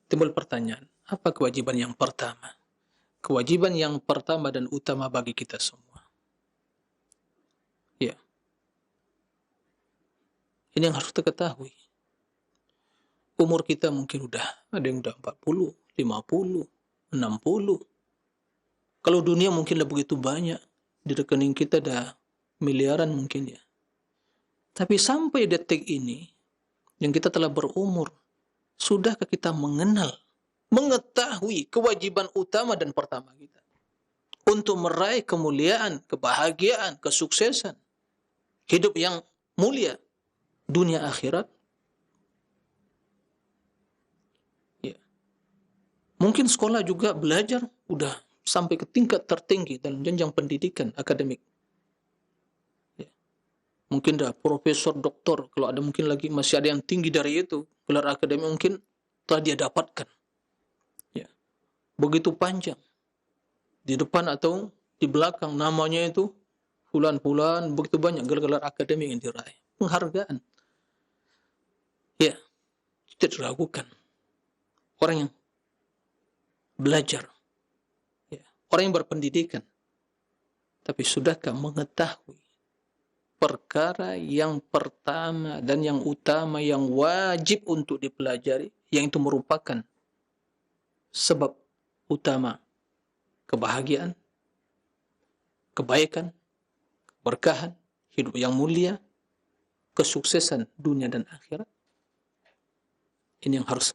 Timbul pertanyaan, apa kewajiban yang pertama? Kewajiban yang pertama dan utama bagi kita semua. Ya. Ini yang harus kita ketahui. Umur kita mungkin ada yang udah 40, 50, 60. Kalau dunia mungkin begitu banyak, di rekening kita ada miliaran mungkin ya. Tapi sampai detik ini, yang kita telah berumur, sudahkah kita mengetahui kewajiban utama dan pertama kita untuk meraih kemuliaan, kebahagiaan, kesuksesan, hidup yang mulia, dunia akhirat? Ya. Mungkin sekolah juga belajar udah sampai ke tingkat tertinggi dalam jenjang pendidikan akademik. Ya. Mungkin dah profesor, doktor, kalau ada mungkin lagi masih ada yang tinggi dari itu, gelar akademik mungkin telah dia dapatkan. Ya. Begitu panjang. Di depan atau di belakang namanya itu fulan-fulan, begitu banyak gelar-gelar akademik yang diraih. Penghargaan. Ya, tidak diragukan. Orang yang belajar, ya, orang yang berpendidikan, tapi sudahkah mengetahui perkara yang pertama dan yang utama yang wajib untuk dipelajari, yang itu merupakan sebab utama kebahagiaan, kebaikan, keberkahan, hidup yang mulia, kesuksesan dunia dan akhirat? Ini yang harus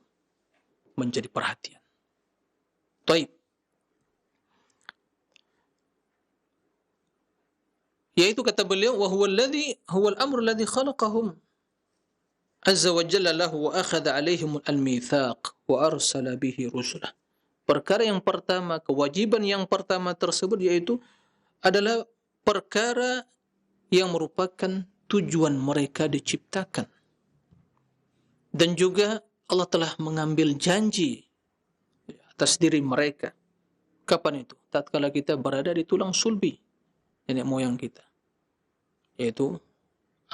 menjadi perhatian. Taib. Yaitu kata beliau, wa huwa al-amru alladhi khalaqahum azza wa jalla lahu wa akhadha 'alaihim al-mitsaq wa arsala bihi rusulah. Perkara yang pertama, kewajiban yang pertama tersebut yaitu adalah perkara yang merupakan tujuan mereka diciptakan. Dan juga Allah telah mengambil janji atas diri mereka. Kapan itu? Tatkala kita berada di tulang sulbi nenek moyang kita, yaitu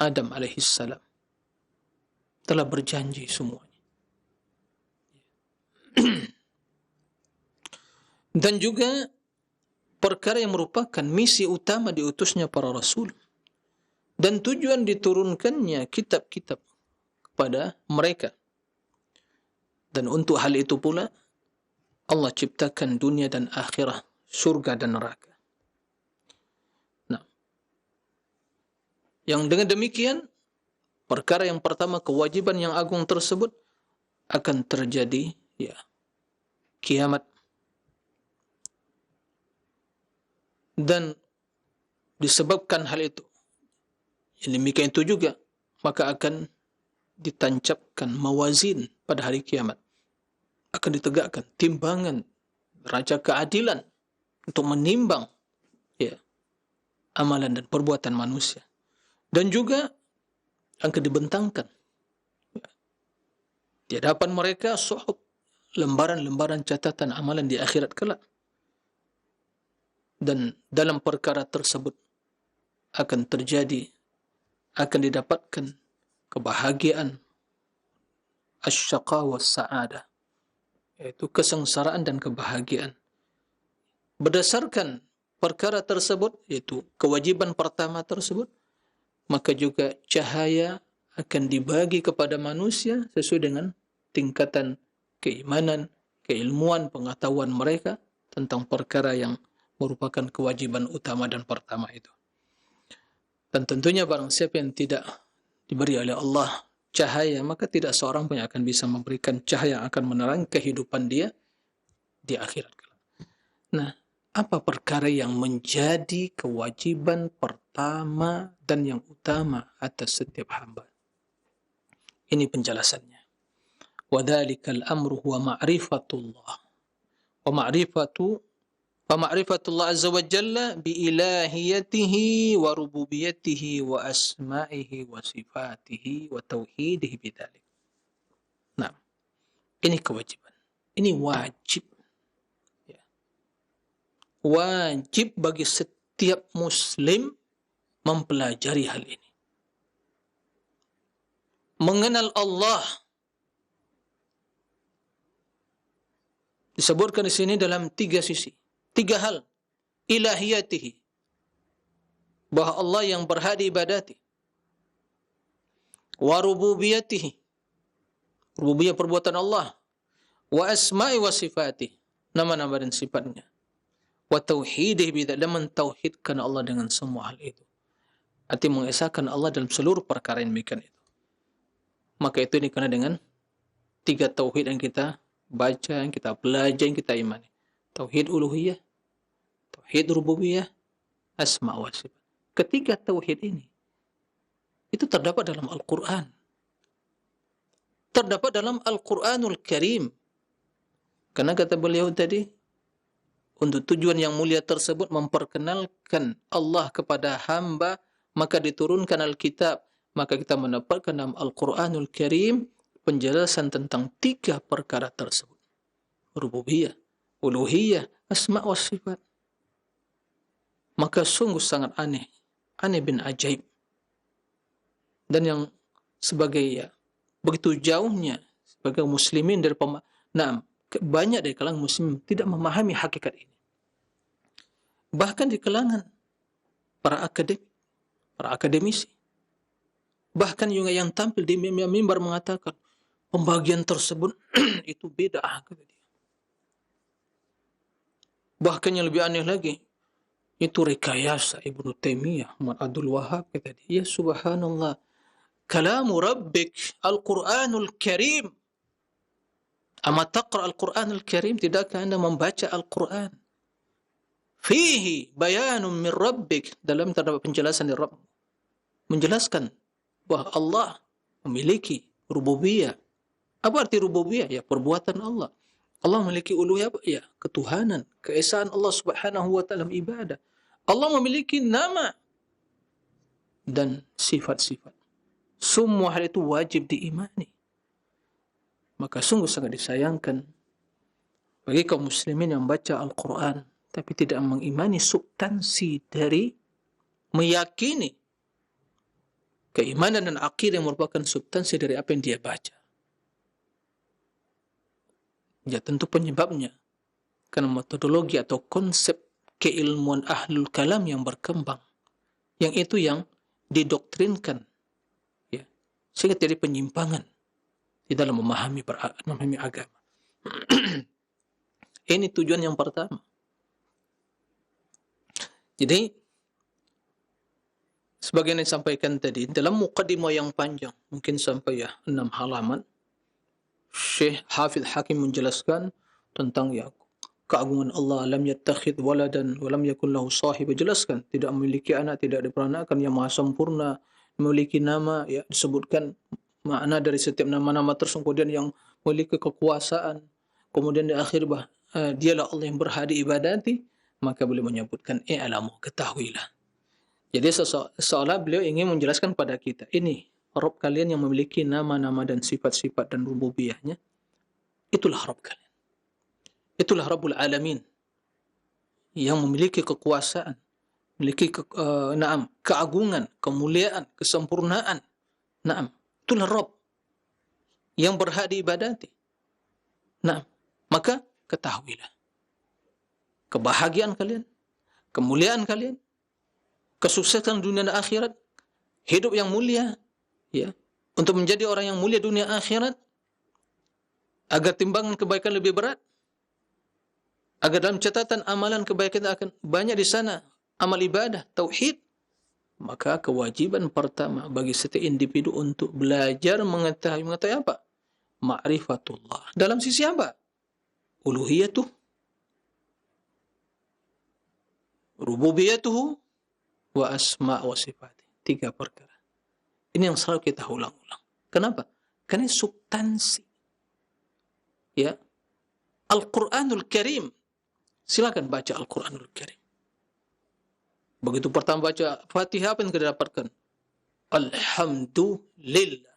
Adam alaihissalam. Telah berjanji semuanya. Dan juga perkara yang merupakan misi utama diutusnya para rasul dan tujuan diturunkannya kitab-kitab kepada mereka. Dan untuk hal itu pula Allah ciptakan dunia dan akhirah, surga dan neraka. Nah, yang dengan demikian perkara yang pertama, kewajiban yang agung tersebut akan terjadi, ya, kiamat. Dan disebabkan hal itu, yang demikian itu juga, maka akan ditancapkan mawazin pada hari kiamat. Akan ditegakkan timbangan raja keadilan untuk menimbang, ya, amalan dan perbuatan manusia. Dan juga akan dibentangkan, ya, di hadapan mereka suhuf, lembaran-lembaran catatan amalan di akhirat kelak. Dan dalam perkara tersebut akan didapatkan kebahagiaan, asyaqa was sa'adah, yaitu kesengsaraan dan kebahagiaan. Berdasarkan perkara tersebut, yaitu kewajiban pertama tersebut, maka juga cahaya akan dibagi kepada manusia sesuai dengan tingkatan keimanan, keilmuan, pengetahuan mereka tentang perkara yang merupakan kewajiban utama dan pertama itu. Dan tentunya barang siapa yang tidak diberi oleh Allah cahaya, maka tidak seorang pun yang akan bisa memberikan cahaya yang akan menerangi kehidupan dia di akhirat. Nah, apa perkara yang menjadi kewajiban pertama dan yang utama atas setiap hamba? Ini penjelasannya. Wa dzalikal amru huwa ma'rifatullah. Wa ma'rifatullah azza wa jalla bi ilahiyatihi wa rububiyatihi wa asma'ihi wa sifatihi wa tauhidihi bidzalik. Nah, ini kewajiban. Ini wajib. Ya. Wajib bagi setiap muslim mempelajari hal ini. Mengenal Allah disebutkan di sini dalam tiga sisi. Tiga hal. Ilahiyatihi, bahwa Allah yang berhak diibadati. Wa rububiyatihi, rububiyah perbuatan Allah. Wa asma'i wa sifatihi, nama-nama dan sifatnya. Wa tauhidihi bidzalik, dan mentauhidkan Allah dengan semua hal itu. arti mengesahkan Allah dalam seluruh perkara yang demikian itu. Maka itu dikenal dengan 3 tauhid yang kita baca, yang kita belajar, yang kita imani. Tauhid uluhiyah, tauhid rububiyah, asma wa sifat. Ketiga tauhid ini itu terdapat dalam Al-Quran. Terdapat dalam Al-Quranul Karim. Karena kata beliau tadi, untuk tujuan yang mulia tersebut memperkenalkan Allah kepada hamba, maka diturunkan Alkitab. Maka kita mendapatkan dalam Al-Quranul Karim penjelasan tentang 3 perkara tersebut. Rububiyah, uluhiyah, asma wa sifat. Maka sungguh sangat aneh bin ajaib. Dan yang sebagai begitu jauhnya sebagai muslimin dari banyak dari kalangan muslim tidak memahami hakikat ini. Bahkan di kalangan para akademisi, bahkan juga yang tampil di mimbar mengatakan pembagian tersebut itu bid'ah, kata dia. Bahkan yang lebih aneh lagi, itu rekayasa Ibnu Taimiyah, Muhammad Abdul Wahab, kata dia. Ya subhanallah, kalamu rabbik Al-Quranul Karim. Ama taqra Al-Quranul Karim, tidakkah Anda membaca Al-Quran? Fihi bayanun min rabbik, dalam terdapat penjelasan dari Rabb. Menjelaskan bahwa Allah memiliki rububiyah. Apa arti rububiyah? Ya, perbuatan Allah. Allah memiliki uluhiyah, ya, ketuhanan, keesaan Allah Subhanahu wa taala ibadah. Allah memiliki nama dan sifat-sifat. Semua hal itu wajib diimani. Maka sungguh sangat disayangkan bagi kaum muslimin yang baca Al-Quran tapi tidak mengimani substansi dari meyakini keimanan dan akidah yang merupakan substansi dari apa yang dia baca. Ya, tentu penyebabnya karena metodologi atau konsep keilmuan ahlul kalam yang berkembang, yang itu yang didoktrinkan, ya, sehingga terjadi penyimpangan di dalam memahami agama. Ini tujuan yang pertama. Jadi, sebagaimana disampaikan tadi, dalam muqaddimah yang panjang, mungkin sampai 6 halaman, Syekh Hafidh Hakim menjelaskan tentang keagungan Allah, lam yattakhidh waladan wa lam yakun lahu sahib, jelaskan tidak memiliki anak, tidak diperanakan, yang maha sempurna, memiliki nama, ya, disebutkan makna dari setiap nama-nama tersebut, kemudian yang memiliki kekuasaan, kemudian di akhir dialah Allah yang berhak diibadati, maka beliau menyebutkan i'lamu, ketahuilah. Jadi seolah beliau ingin menjelaskan pada kita, ini Rabb kalian yang memiliki nama-nama dan sifat-sifat dan rububiyahnya, itulah Rabb kalian. Itulah Rabbul Alamin yang memiliki kekuasaan, memiliki keagungan, kemuliaan, kesempurnaan. Itulah Rabb yang berhak diibadati. Maka ketahuilah kebahagiaan kalian, kemuliaan kalian, kesuksesan dunia dan akhirat, hidup yang mulia, ya, untuk menjadi orang yang mulia dunia akhirat, agar timbangan kebaikan lebih berat, agar dalam catatan amalan kebaikan akan banyak di sana, amal ibadah, tauhid, maka kewajiban pertama bagi setiap individu untuk belajar mengetahui apa? Ma'rifatullah. Dalam sisi apa? Uluhiyatuh, rububiyatuhu, wa asma' wa sifat. 3 perkara. Ini yang selalu kita ulang-ulang. Kenapa? Karena substansi, ya, Al-Quranul Karim. Silakan baca Al-Quranul Karim. Begitu pertama baca Fatihah, apa yang kita dapatkan? Alhamdulillah.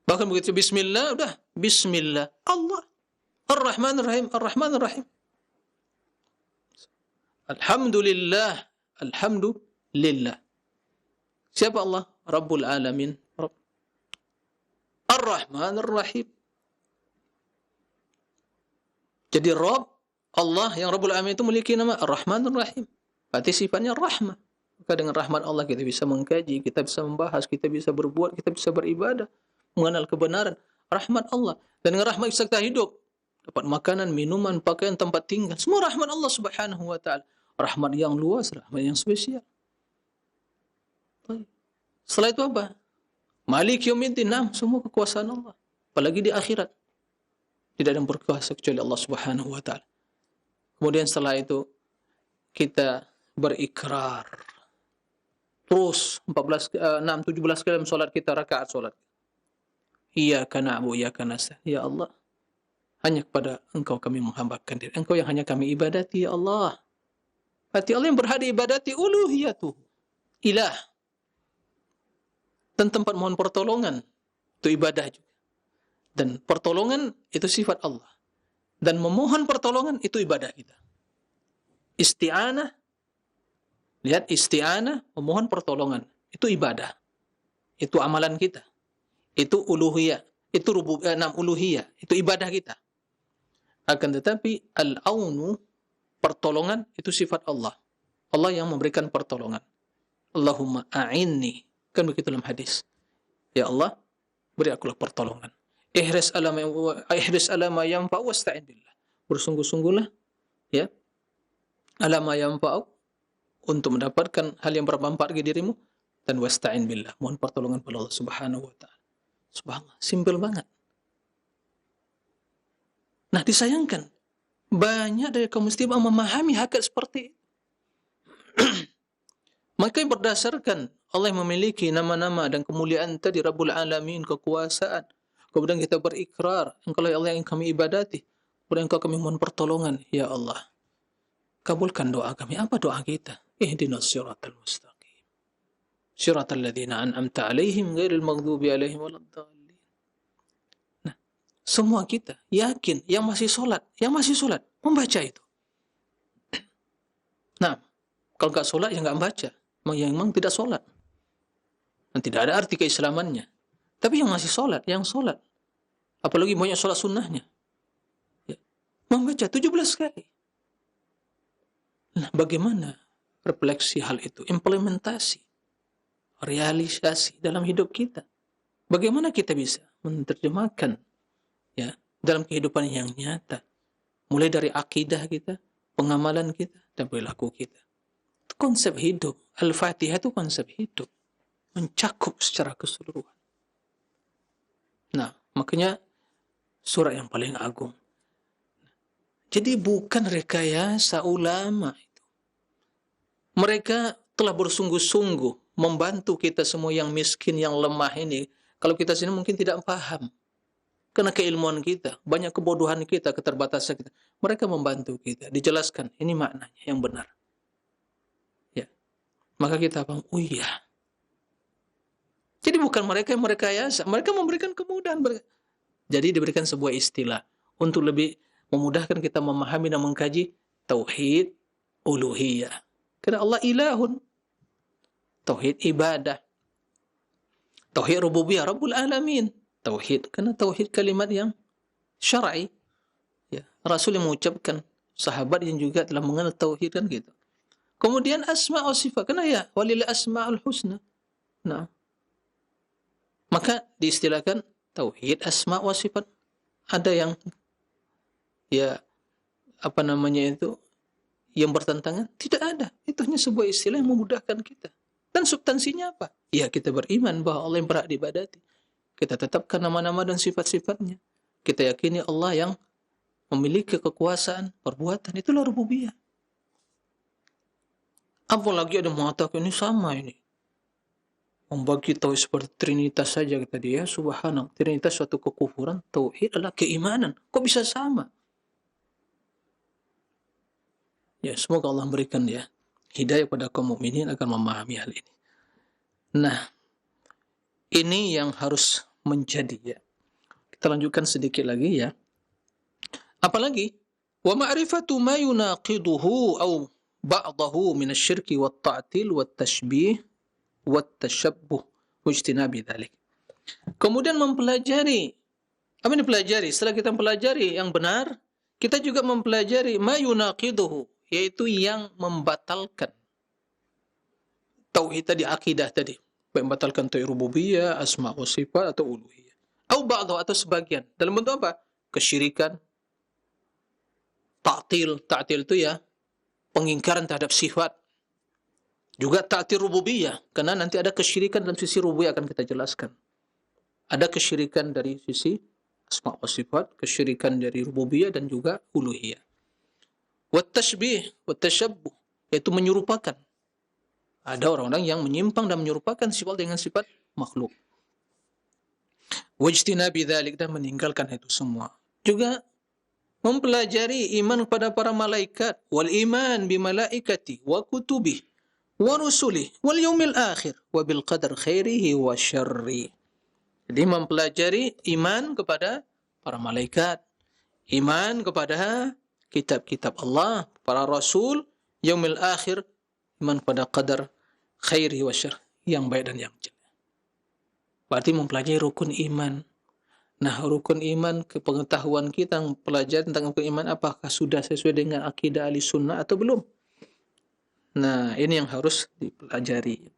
Bahkan begitu Bismillah, udah Bismillah Allah. Ar-Rahman Ar-Rahim, Ar-Rahman Ar-Rahim. Alhamdulillah, Alhamdulillah. Siapa Allah? Rabbul Alamin. Ar-Rahman Ar-Rahim. Jadi Rabb, Allah yang Rabbul Alamin itu memiliki nama Ar-Rahman Ar-Rahim. Berarti sifatnya rahmah. Maka dengan rahmat Allah kita bisa mengkaji, kita bisa membahas, kita bisa berbuat, kita bisa beribadah, mengenal kebenaran. Rahmat Allah. Dan dengan rahmat kita hidup. Dapat makanan, minuman, pakaian, tempat tinggal. Semua rahmat Allah Subhanahu wa ta'ala. Rahmat yang luas, rahmat yang spesial. Setelah itu apa? Malik yaumiddin, nah, semua kekuasaan Allah. Apalagi di akhirat. Tidak ada yang berkuasa kecuali Allah Subhanahu wa taala. Kemudian setelah itu kita berikrar. Terus 17 kali dalam salat kita, rakaat salat. Iyyaka na'budu wa iyyaka nasta'in. Ya Allah, hanya kepada Engkau kami menghambakan diri. Engkau yang hanya kami ibadati, ya Allah. Berarti Allah yang berhak diibadati, uluhiyatuh. Ilah. Dan tempat mohon pertolongan, itu ibadah juga. Dan pertolongan itu sifat Allah. Dan memohon pertolongan itu ibadah kita. Isti'anah, lihat isti'anah, memohon pertolongan, itu ibadah. Itu amalan kita. Itu uluhiyah, itu uluhiyah, itu ibadah kita. Akan tetapi al-aunu, pertolongan, itu sifat Allah. Allah yang memberikan pertolongan. Allahumma a'inni, kan begitu dalam hadis. Ya Allah, beri akulah pertolongan. Ihris ala ma yanfa'u wasta'in billah. Bersungguh-sungguhlah ya ala ma yanfa'u, untuk mendapatkan hal yang bermanfaat bagi dirimu, dan wasta'in billah, mohon pertolongan kepada Allah Subhanahu wa taala. Subhanallah, simpel banget. Nah, disayangkan banyak dari kaum muslimin memahami hakikat seperti itu. Maka berdasarkan Allah yang memiliki nama-nama dan kemuliaan tadi, Rabbul Alamin, kekuasaan. Kemudian kita berikrar, Engkau Allah yang kami ibadati. Kemudian Engkau kami mohon pertolongan. Ya Allah, kabulkan doa kami. Apa doa kita? Ihdinas siratal mustaqim. Siratal ladzina an'amta alaihim ghairil maghdubi alaihim waladdallin. Nah, semua kita yakin yang masih sholat membaca itu. Nah, kalau nggak sholat ya nggak membaca. Yang memang tidak sholat. Dan tidak ada arti keislamannya. Tapi yang masih sholat, yang sholat. Apalagi banyak sholat sunnahnya. Ya, membaca 17 kali. Nah, bagaimana refleksi hal itu? Implementasi. Realisasi dalam hidup kita. Bagaimana kita bisa menerjemahkan ya dalam kehidupan yang nyata. Mulai dari akidah kita, pengamalan kita, dan perilaku kita. Itu konsep hidup. Al-Fatihah itu konsep hidup. Mencakup secara keseluruhan. Nah, makanya surat yang paling agung. Jadi bukan rekayasa ulama itu. Mereka telah bersungguh-sungguh membantu kita semua yang miskin, yang lemah ini. Kalau kita sini mungkin tidak paham. Karena keilmuan kita, banyak kebodohan kita, keterbatasan kita. Mereka membantu kita, dijelaskan. Ini maknanya yang benar. Ya. Maka kita paham, oh iya. Jadi bukan mereka yang merekayasa, mereka memberikan kemudahan. Jadi diberikan sebuah istilah untuk lebih memudahkan kita memahami dan mengkaji tauhid uluhiyah. Karena Allah ilahun. Tauhid ibadah. Tauhid rububiyah, Rabbul Alamin. Tauhid, karena tauhid kalimat yang syar'i. Ya, Rasul yang mengucapkan, sahabat yang juga telah mengenal tauhid kan gitu. Kemudian asma wa sifat, karena ya walil asma'ul husna. Nah, maka diistilahkan tauhid asma wa sifat. Ada yang ya apa namanya itu yang bertentangan? Tidak ada. Itu hanya sebuah istilah yang memudahkan kita. Dan substansinya apa? Ya kita beriman bahwa Allah yang berhak diibadati. Kita tetapkan nama-nama dan sifat-sifatnya. Kita yakini Allah yang memiliki kekuasaan, perbuatan. Itulah rububiyah. Apalagi ada mengatakan ini sama ini. Membagi tauhid seperti Trinitas saja kata dia. Subhanallah. Trinitas suatu kekufuran. Tauhid adalah keimanan. Kok bisa sama? Ya, semoga Allah memberikan ya hidayah pada kaum mukminin agar memahami hal ini. Nah, ini yang harus menjadi ya. Kita lanjutkan sedikit lagi ya. Apalagi wa ma'rifatu ma yunaqiduhu aw ba'dahu min asy-syirki wat ta'til wat tashbih wat tashabbuh wa ijtinabi dzalik. Kemudian mempelajari, apa yang dipelajari? Setelah kita mempelajari yang benar, kita juga mempelajari ma yunaqiduhu, yaitu yang membatalkan tauhid tadi, akidah tadi, membatalkan tauhid rububiyah, asma wa sifat atau uluhiyah. Atau ba'dahu, atau sebagian. Dalam bentuk apa? Kesyirikan, ta'til. Ta'til itu ya pengingkaran terhadap sifat. Juga ta'til rububiyah, karena nanti ada kesyirikan dalam sisi rububiyah akan kita jelaskan. Ada kesyirikan dari sisi asma wa sifat, kesyirikan dari rububiyah dan juga uluhiyah. Wat tashbih, wat tashabbuh, yaitu menyerupakan. Ada orang-orang yang menyimpang dan menyerupakan sifat dengan sifat makhluk. Wajtinabi dzalik, dan meninggalkan itu semua. Juga mempelajari iman kepada para malaikat, wal iman bi malaikati wa kutubi wa rusuli wal yaumil akhir wa bil qadar khairihi wa syarri. Jadi mempelajari iman kepada para malaikat, iman kepada kitab-kitab Allah, para rasul, yaumil akhir, iman kepada qadar khairihi wa syarri, yang baik dan yang jelek. Berarti mempelajari rukun iman. Nah, rukun iman, kepengetahuan kita mempelajari tentang rukun iman, apakah sudah sesuai dengan akidah ahli sunnah atau belum? Nah, ini yang harus dipelajari,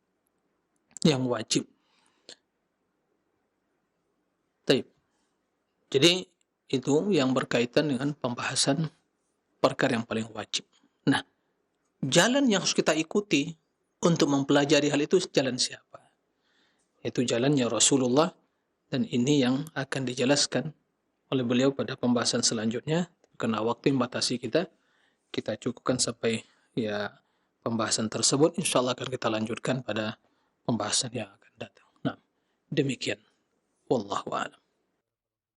yang wajib. Taib. Jadi, itu yang berkaitan dengan pembahasan perkara yang paling wajib. Nah, jalan yang harus kita ikuti untuk mempelajari hal itu, jalan siapa? Itu jalannya Rasulullah, dan ini yang akan dijelaskan oleh beliau pada pembahasan selanjutnya. Karena waktu membatasi kita cukupkan sampai pembahasan tersebut. InsyaAllah akan kita lanjutkan pada pembahasan yang akan datang. Nah, demikian. Wallahu a'lam.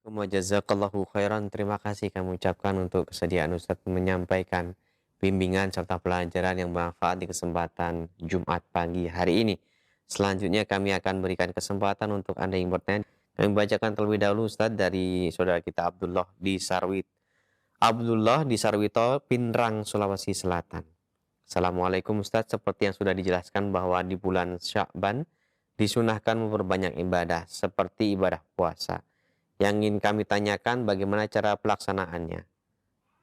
Jazakallahu khairan. Terima kasih kami ucapkan untuk kesediaan Ustaz menyampaikan bimbingan serta pelajaran yang bermanfaat di kesempatan Jumat pagi hari ini. Selanjutnya kami akan berikan kesempatan untuk Anda yang bertanya. Kami bacakan terlebih dahulu Ustaz dari saudara kita Abdullah di Sarwito, Pinrang, Sulawesi Selatan. Assalamualaikum Ustaz, seperti yang sudah dijelaskan bahwa di bulan Sya'ban disunahkan memperbanyak ibadah seperti ibadah puasa. Yang ingin kami tanyakan bagaimana cara pelaksanaannya.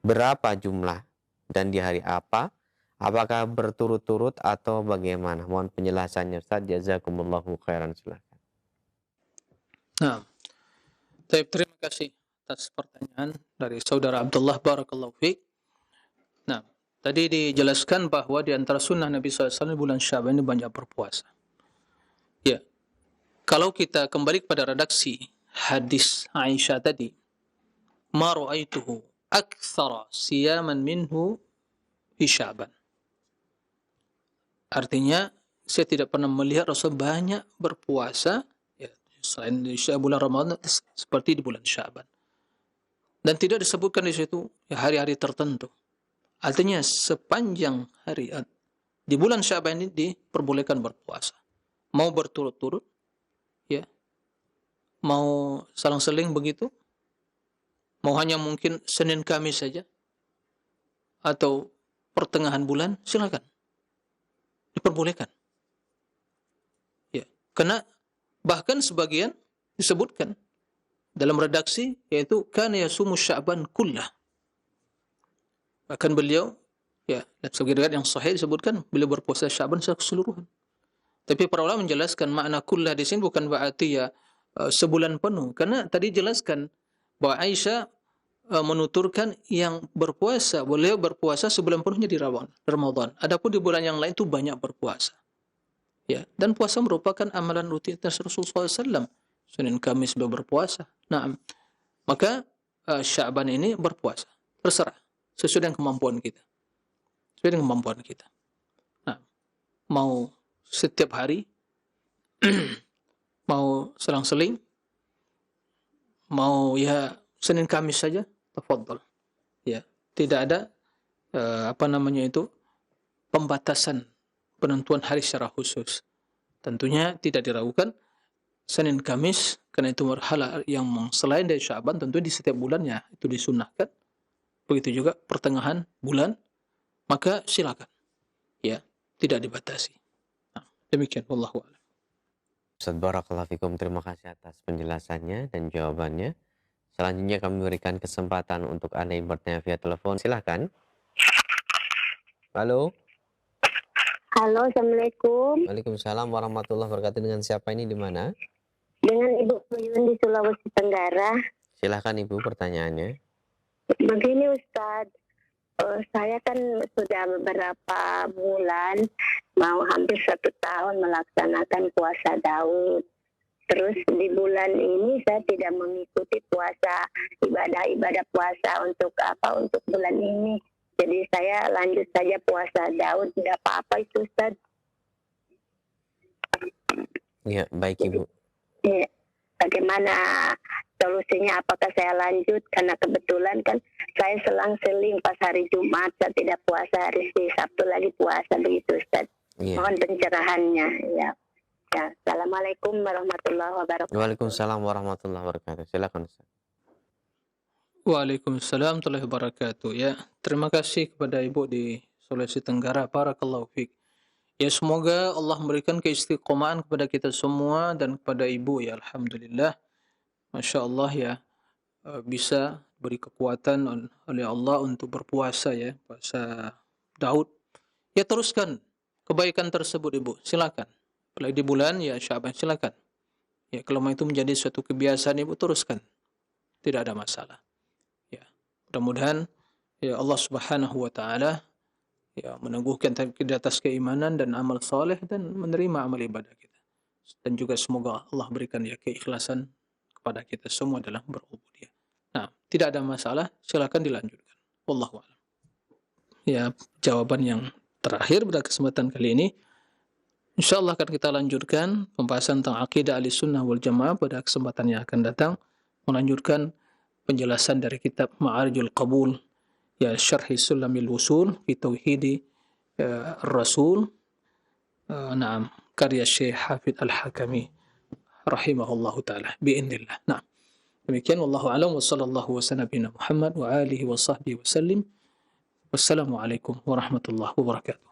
Berapa jumlah dan di hari apa? Apakah berturut-turut atau bagaimana? Mohon penjelasannya Ustaz. Jazakumullahu khairan. Silakan. Nah, terima kasih atas pertanyaan dari saudara Abdullah, barakallahu fiik. Nah, tadi dijelaskan bahwa di antara sunnah Nabi SAW di bulan Sya'ban ini banyak berpuasa. Ya, kalau kita kembali kepada redaksi hadis Aisyah tadi, ma ra'aituhu aktsara siyaman minhu fi Sya'ban. Artinya, saya tidak pernah melihat Rasul banyak berpuasa ya, selain di bulan Ramadan seperti di bulan Sya'ban. Dan tidak disebutkan di situ hari-hari tertentu. Artinya sepanjang hari di bulan Sya'ban ini diperbolehkan berpuasa. Mau berturut-turut, ya, mau selang-seling begitu, mau hanya mungkin Senin Kamis saja, atau pertengahan bulan, silakan. Diperbolehkan. Ya, karena bahkan sebagian disebutkan dalam redaksi, yaitu kana yasumu Sya'ban kullah. Bahkan beliau, ya, dalam sebagian riwayat yang sahih disebutkan beliau berpuasa Sya'ban secara keseluruhan. Tapi para ulama menjelaskan makna kullah di sini bukan berarti ya sebulan penuh, karena tadi jelaskan bahwa Aisyah menuturkan yang berpuasa, beliau berpuasa sebulan penuhnya di Ramadan. Adapun di bulan yang lain itu banyak berpuasa. Ya, dan puasa merupakan amalan rutinitas Rasulullah SAW. Senin Kamis beliau berpuasa. Nah, maka Sya'ban ini berpuasa. Terserah, sesuai dengan kemampuan kita. Sesuai dengan kemampuan kita. Nah, mau setiap hari, mau selang-seling, mau ya Senin Kamis saja, tafadhal. Ya, tidak ada pembatasan penentuan hari secara khusus. Tentunya tidak diragukan Senin Kamis, karena itu hal yang selain dari Sya'ban, tentu di setiap bulannya itu disunahkan. Begitu juga pertengahan bulan, maka silakan. Ya, tidak dibatasi. Nah, demikian, wallahu a'lam. Ustaz barakallahu fikum, terima kasih atas penjelasannya dan jawabannya. Selanjutnya kami berikan kesempatan untuk Anda yang bertanya via telepon. Silakan. Halo. Halo, Assalamualaikum. Waalaikumsalam warahmatullahi wabarakatuh. Dengan siapa ini, di mana? Dengan Ibu Puyun di Sulawesi Tenggara. Silakan Ibu, pertanyaannya. Begini Ustadz, saya kan sudah beberapa bulan mau hampir 1 tahun melaksanakan puasa Daud. Terus di bulan ini saya tidak mengikuti puasa, ibadah puasa untuk bulan ini. Jadi saya lanjut saja puasa Daud, tidak apa-apa itu Ustaz. Ya, baik Ibu. Ya, bagaimana solusinya? Apakah saya lanjut? Karena kebetulan kan saya selang-seling pas hari Jumat saya tidak puasa, hari Sabtu lagi puasa, begitu Ustaz. Iya. Mohon pencerahannya. Ya. Ya, Assalamualaikum warahmatullahi wabarakatuh. Waalaikumsalam warahmatullahi wabarakatuh. Silakan Ustaz. Waalaikumsalam warahmatullahi wabarakatuh. Ya, terima kasih kepada Ibu di Sulawesi Tenggara. Barakallahu fiik. Ya, semoga Allah memberikan keistiqomahan kepada kita semua dan kepada Ibu ya, alhamdulillah. Masya Allah ya, bisa beri kekuatan oleh Allah untuk berpuasa ya, puasa Daud. Ya, teruskan kebaikan tersebut Ibu, silakan. Apalagi di bulan ya Sya'ban, silakan. Ya, kalau itu menjadi suatu kebiasaan Ibu, teruskan. Tidak ada masalah. Ya, mudah-mudahan ya Allah Subhanahu wa taala ya meneguhkan kita di atas keimanan dan amal soleh dan menerima amal ibadah kita. Dan juga semoga Allah berikan ya keikhlasan kepada kita semua dalam berubudiyah. Nah, tidak ada masalah, silakan dilanjutkan. Wallahu a'lam. Ya, jawaban yang terakhir pada kesempatan kali ini. InsyaAllah akan kita lanjutkan pembahasan tentang akidah Ahlussunnah wal Jamaah pada kesempatan yang akan datang. Melanjutkan penjelasan dari kitab Ma'arijul Qabul ya Syarhi Sulamil Wusul fi Tauhidi Rasul. Naam, karya Syekh Hafidh Al-Hakami rahimahullahu taala biidznillah. Nah, demikian wallahu a'lam wa sallallahu wa sallam Muhammad wa alihi wa sahbihi wa sallim. Wassalamualaikum warahmatullahi wabarakatuh.